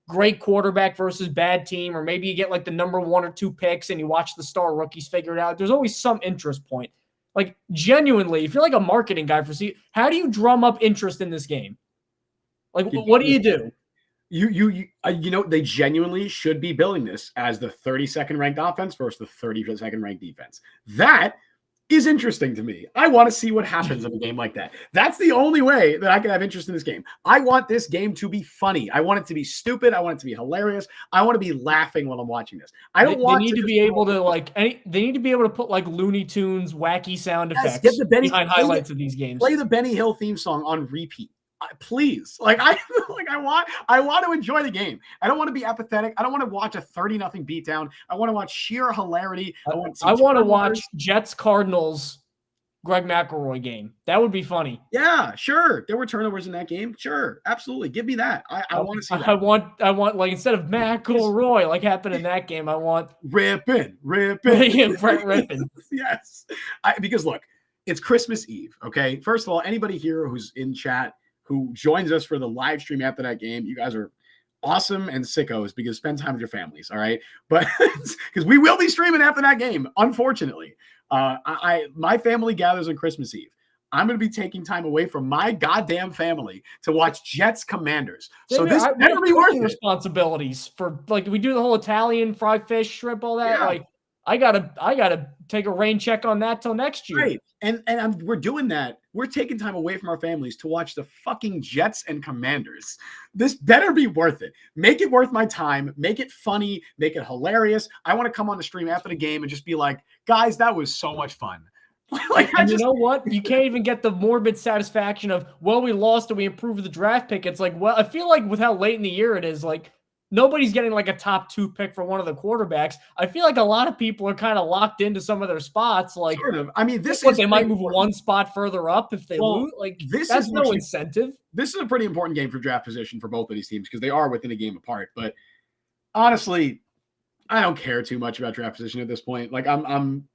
great quarterback versus bad team, or maybe you get like the number 1 or 2 picks and you watch the star rookies figure it out. There's always some interest point. Like genuinely, if you're like a marketing guy how do you drum up interest in this game? Like, what do you do? They genuinely should be billing this as the 32nd ranked offense versus the 32nd ranked defense. That is interesting to me. I want to see what happens in a game like that. That's the only way that I can have interest in this game. I want this game to be funny. I want it to be stupid. I want it to be hilarious. I want to be laughing while I'm watching this. I don't want. They need to be able to put like Looney Tunes wacky sound effects behind highlights of these games. Play the Benny Hill theme song on repeat. Please, I want to enjoy the game. I don't want to be apathetic. I don't want to watch a 30-0 beatdown. I want to watch sheer hilarity. I want to watch Jets Cardinals Greg McElroy game. That would be funny. Yeah, sure. There were turnovers in that game. Sure, absolutely. Give me that. I want to see that. I want like instead of McElroy like happened in that game, I want ripping. Brett ripping. Yes, because look, it's Christmas Eve. Okay, first of all, anybody here who's in chat who joins us for the live stream after that game, you guys are awesome and sickos because spend time with your families, all right? But because we will be streaming after that game, unfortunately. My family gathers on Christmas Eve. I'm going to be taking time away from my goddamn family to watch Jets Commanders. So this better be worth it. Responsibilities for like we do the whole Italian fried fish, shrimp, all that. Yeah. Like I gotta take a rain check on that till next year. Right. And we're doing that. We're taking time away from our families to watch the fucking Jets and Commanders. This better be worth it. Make it worth my time. Make it funny. Make it hilarious. I want to come on the stream after the game and just be like, guys, that was so much fun. You know what? You can't even get the morbid satisfaction of, well, we lost and we improved the draft pick. It's like, well, I feel like with how late in the year it is, like, nobody's getting like a top 2 pick for one of the quarterbacks. I feel like a lot of people are kind of locked into some of their spots. Like, sort of. I mean, they might move 1 spot further up if they lose. Like, that's no incentive. This is a pretty important game for draft position for both of these teams because they are within a game apart. But honestly, I don't care too much about draft position at this point. Like,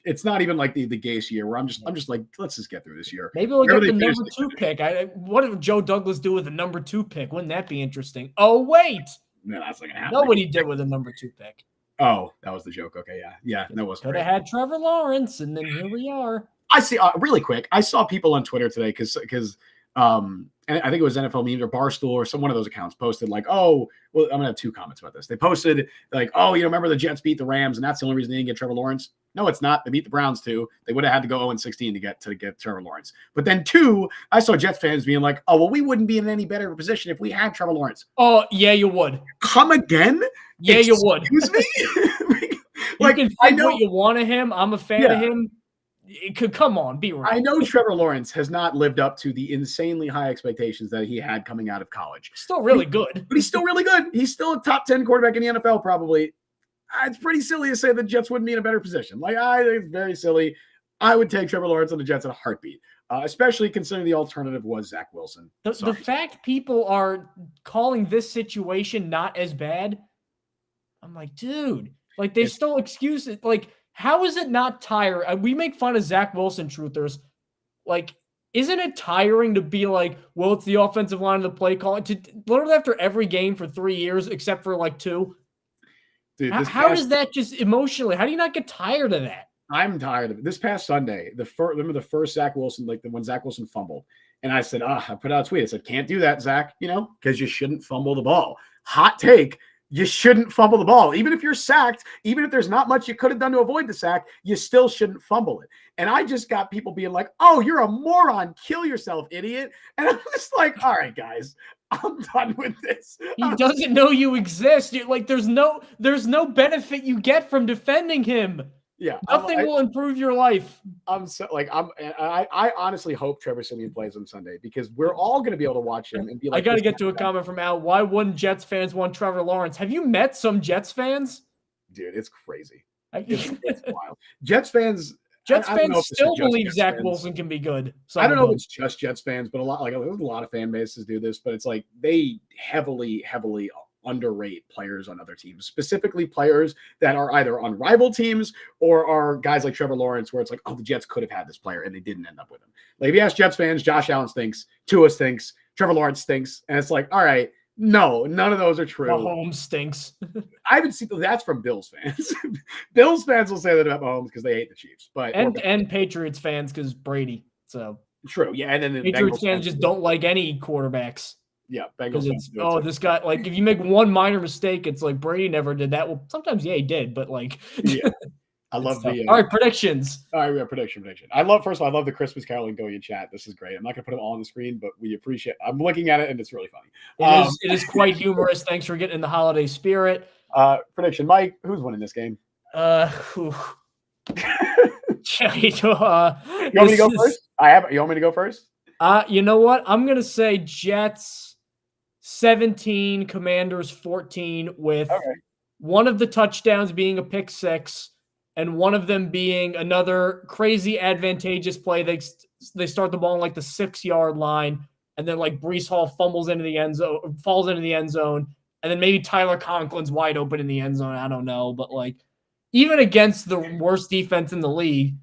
it's not even like the Gase year where I'm just like, let's just get through this year. Maybe we'll get the number 2 pick. What did Joe Douglas do with the number 2 pick? Wouldn't that be interesting? Oh, wait. No, that's not gonna happen. Nobody did with a nummer 2 pick. Oh, that was the joke. Okay, yeah, that was. Could have had Trevor Lawrence, and then here we are. I see. Really quick, I saw people on Twitter today because And I think it was NFL Memes or Barstool or some one of those accounts posted like, oh, well, I'm gonna have two comments about this. They posted like, oh, remember the Jets beat the Rams, and that's the only reason they didn't get Trevor Lawrence. No, it's not. They beat the Browns too. They would have had to go 0-16 to get Trevor Lawrence. But then two, I saw Jets fans being like, oh, well, we wouldn't be in any better position if we had Trevor Lawrence. Oh, yeah, you would. Come again? Yeah, you would. Excuse me? Like, you can think what you want of him. I'm a fan of him. Come on, be real. I know Trevor Lawrence has not lived up to the insanely high expectations that he had coming out of college. Still really good. But he's still really good. He's still a top 10 quarterback in the NFL, probably. It's pretty silly to say the Jets wouldn't be in a better position. Like, I think it's very silly. I would take Trevor Lawrence on the Jets in a heartbeat, especially considering the alternative was Zach Wilson. The fact people are calling this situation not as bad, I'm like, dude, like they still excuse it. Like, how is it not tiring? We make fun of Zach Wilson truthers. Like, isn't it tiring to be like, well, it's the offensive line of the play call? To literally after every game for 3 years, except for like 2. Dude, how does that just emotionally? How do you not get tired of that? I'm tired of it. This past Sunday, remember the first Zach Wilson, like when Zach Wilson fumbled, and I said, I put out a tweet. I said, can't do that, Zach, because you shouldn't fumble the ball. Hot take. You shouldn't fumble the ball. Even if you're sacked, even if there's not much you could have done to avoid the sack, you still shouldn't fumble it. And I just got people being like, oh, you're a moron. Kill yourself, idiot. And I'm just like, all right, guys, I'm done with this. He doesn't know you exist. Like, there's no benefit you get from defending him. Yeah. Nothing will improve your life. I honestly hope Trevor Siemian plays on Sunday because we're all going to be able to watch him and be like, I got to get to a comment from Al. Why wouldn't Jets fans want Trevor Lawrence? Have you met some Jets fans? Dude, it's crazy. It's wild. Jets fans still believe Zach Wilson can be good. I don't know if it's just Jets fans, but there's a lot of fan bases do this, but it's like they heavily underrate players on other teams, specifically players that are either on rival teams or are guys like Trevor Lawrence, where it's like, oh, the Jets could have had this player and they didn't end up with him. Like, if you ask Jets fans, Josh Allen stinks, Tua stinks, Trevor Lawrence stinks, and it's like, all right, no, none of those are true. Mahomes stinks. I haven't seen that's from Bills fans. Bills fans will say that about Mahomes because they hate the Chiefs, and Patriots fans because Brady. So true, yeah, and then the Patriots fans just don't like any quarterbacks. Yeah, Bengals. This guy, like, if you make one minor mistake, it's like Brady never did that. Well, sometimes, yeah, he did, but like, yeah. I love the. All right, predictions. All right, we have prediction. I love the Christmas caroling going in chat. This is great. I'm not going to put them all on the screen, but we appreciate. I'm looking at it and it's really funny. It is quite humorous. Thanks for getting in the holiday spirit. Prediction, Mike. Who's winning this game? You want me to go first? You want me to go first? You know what? I'm gonna say Jets 17, Commanders 14, with one of the touchdowns being a pick six and one of them being another crazy advantageous play. They start the ball on like the 6-yard line, and then like Breece Hall falls into the end zone, and then maybe Tyler Conklin's wide open in the end zone. I don't know, but like even against the worst defense in the league,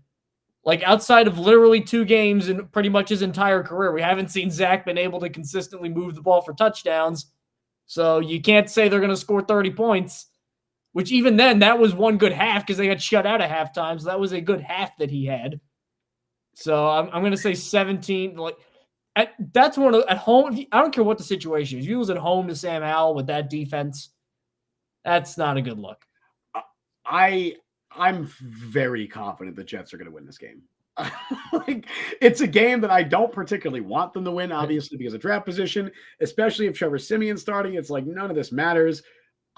like outside of literally 2 games in pretty much his entire career, we haven't seen Zach been able to consistently move the ball for touchdowns. So you can't say they're going to score 30 points, which even then, that was one good half because they got shut out at halftime. So that was a good half that he had. So I'm going to say 17. That's one at home. I don't care what the situation is. You lose at home to Sam Howell with that defense. That's not a good look. I'm very confident the Jets are going to win this game. It's a game that I don't particularly want them to win, obviously, because of draft position, especially if Trevor Siemian's starting. It's like none of this matters.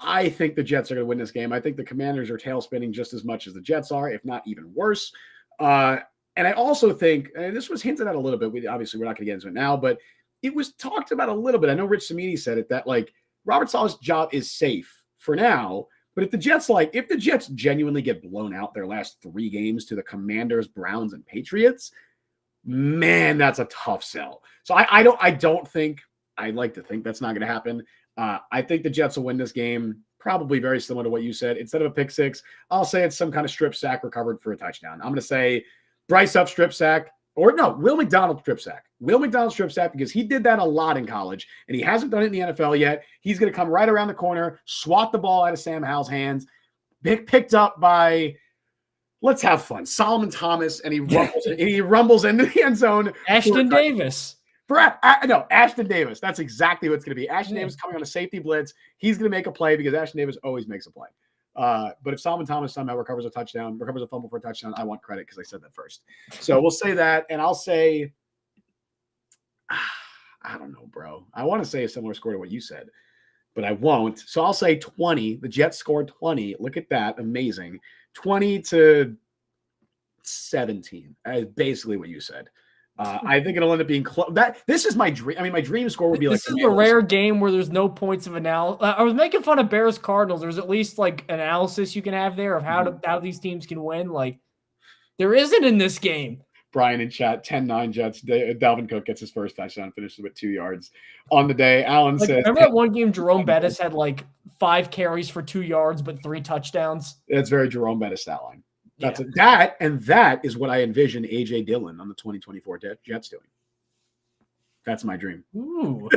I think the Jets are going to win this game. I think the Commanders are tail spinning just as much as the Jets are, if not even worse. And I also think, and this was hinted at a little bit, obviously we're not going to get into it now, but it was talked about a little bit. I know Rich Cimini said it, that like Robert Saleh's job is safe for now. But if the Jets genuinely get blown out their last 3 games to the Commanders, Browns, and Patriots, man, that's a tough sell. So I don't think, I'd like to think that's not going to happen. I think the Jets will win this game, probably very similar to what you said. Instead of a pick six, I'll say it's some kind of strip sack recovered for a touchdown. I'm going to say Bryce Huff strip sack. Or no, Will McDonald strip sack. Will McDonald strip sack because he did that a lot in college, and he hasn't done it in the NFL yet. He's going to come right around the corner, swat the ball out of Sam Howell's hands, picked up by, let's have fun, Solomon Thomas, and he rumbles into the end zone. Ashton Davis. No, Ashton Davis. That's exactly what it's going to be. Ashton Davis coming on a safety blitz. He's going to make a play because Ashton Davis always makes a play. But if Solomon Thomas somehow recovers a fumble for a touchdown, I want credit because I said that first. So we'll say that, and I'll say, I don't know, bro. I want to say a similar score to what you said, but I won't. So I'll say 20. The Jets scored 20. Look at that. Amazing. 20-17. Basically what you said. I think it'll end up being close. This is my dream. I mean, my dream score would be like. This is a rare game where there's no points of analysis. I was making fun of Bears Cardinals. There's at least like analysis you can have there of how these teams can win. Like there isn't in this game. Brian in chat, 10-9 Jets. Dalvin Cook gets his first touchdown, finishes with 2 yards on the day. Alan says, remember that one game Jerome Bettis had like 5 carries for 2 yards, but 3 touchdowns? That's very Jerome Bettis stat line. That is what I envision A.J. Dillon on the 2024 Jets doing. That's my dream. Ooh,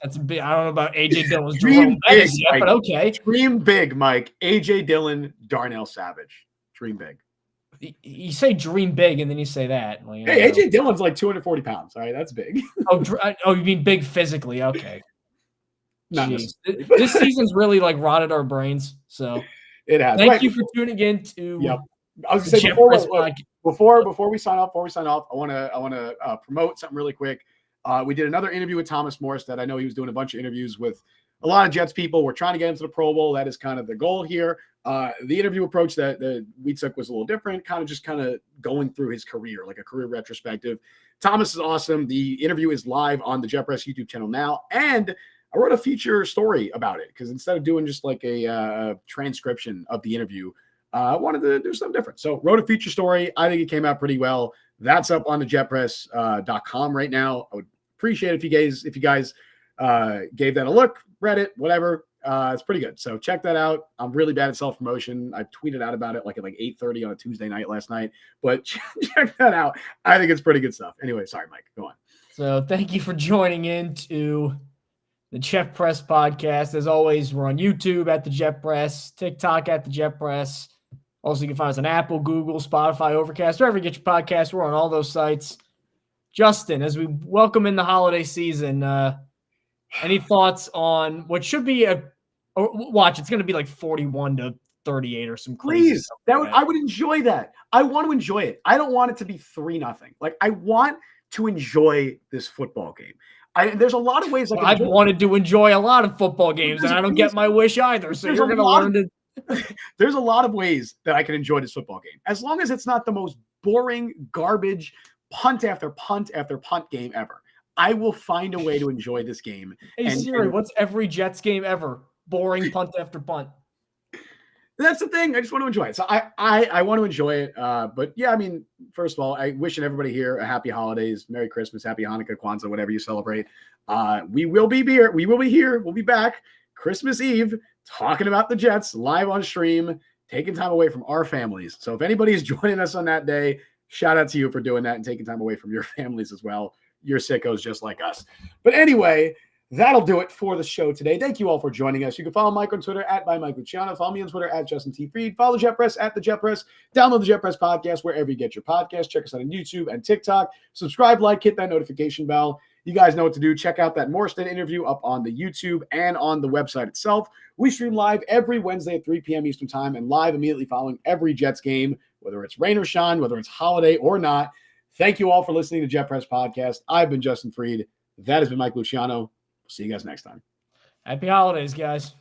that's big. I don't know about A.J. Dillon's Jerome Bettis yet, but okay. Dream big, Mike. A.J. Dillon, Darnell Savage. Dream big. You say dream big, and then you say that. Like, hey, A.J. Dillon's like 240 pounds. All right, that's big. You mean big physically? Okay. Not this season's really like rotted our brains. So it has. Thank you for tuning in to. Yep. I was going to say before we sign off, I want to promote something really quick. We did another interview with Thomas Morris that I know he was doing a bunch of interviews with a lot of Jets people. We're trying to get him to the Pro Bowl. That is kind of the goal here. The interview approach that we took was a little different, kind of going through his career, like a career retrospective. Thomas is awesome. The interview is live on the Jet Press YouTube channel now. And I wrote a feature story about it because instead of doing just like a transcription of the interview, I wanted to do something different. So wrote a feature story. I think it came out pretty well. That's up on the jetpress.com right now. I would appreciate it if you guys gave that a look, read it, whatever. It's pretty good. So check that out. I'm really bad at self-promotion. I tweeted out about it like at 8:30 on a Tuesday night last night, but check that out. I think it's pretty good stuff. Anyway, sorry, Mike, go on. So thank you for joining in to the Jet Press podcast. As always, we're on YouTube at the Jet Press, TikTok at the Jet Press. Also, you can find us on Apple, Google, Spotify, Overcast, wherever you get your podcasts. We're on all those sites. Justin, as we welcome in the holiday season, any thoughts on what should be watch? It's going to be like 41-38 or some crazy. Please, I would enjoy that. I want to enjoy it. I don't want it to be 3-0. Like I want to enjoy this football game. There's a lot of ways I've wanted to enjoy a lot of football games, and I don't get my wish either. So you're going to learn to. There's a lot of ways that I can enjoy this football game, as long as it's not the most boring, garbage, punt after punt after punt game ever. I will find a way to enjoy this game. Hey Siri, what's every Jets game ever? Boring punt after punt. That's the thing. I just want to enjoy it. So I want to enjoy it. But yeah, I mean, first of all, I wishing everybody here a happy holidays, Merry Christmas, Happy Hanukkah, Kwanzaa, whatever you celebrate. We will be here. We'll be back Christmas Eve talking about the Jets live on stream, taking time away from our families. So if anybody is joining us on that day, shout out to you for doing that and taking time away from your families as well. You're sickos just like us. But anyway, that'll do it for the show today. Thank you all for joining us. You can follow Mike on Twitter at by Mike Luciano. Follow me on Twitter at Justin T. Freed. Follow Jet Press at the Jet Press. Download the Jet Press podcast wherever you get your podcast. Check us out on YouTube and TikTok. Subscribe, like, hit that notification bell. You guys know what to do. Check out that Morriston interview up on the YouTube and on the website itself. We stream live every Wednesday at 3 p.m. Eastern Time and live immediately following every Jets game, whether it's rain or shine, whether it's holiday or not. Thank you all for listening to Jet Press Podcast. I've been Justin Freed. That has been Mike Luciano. See you guys next time. Happy holidays, guys.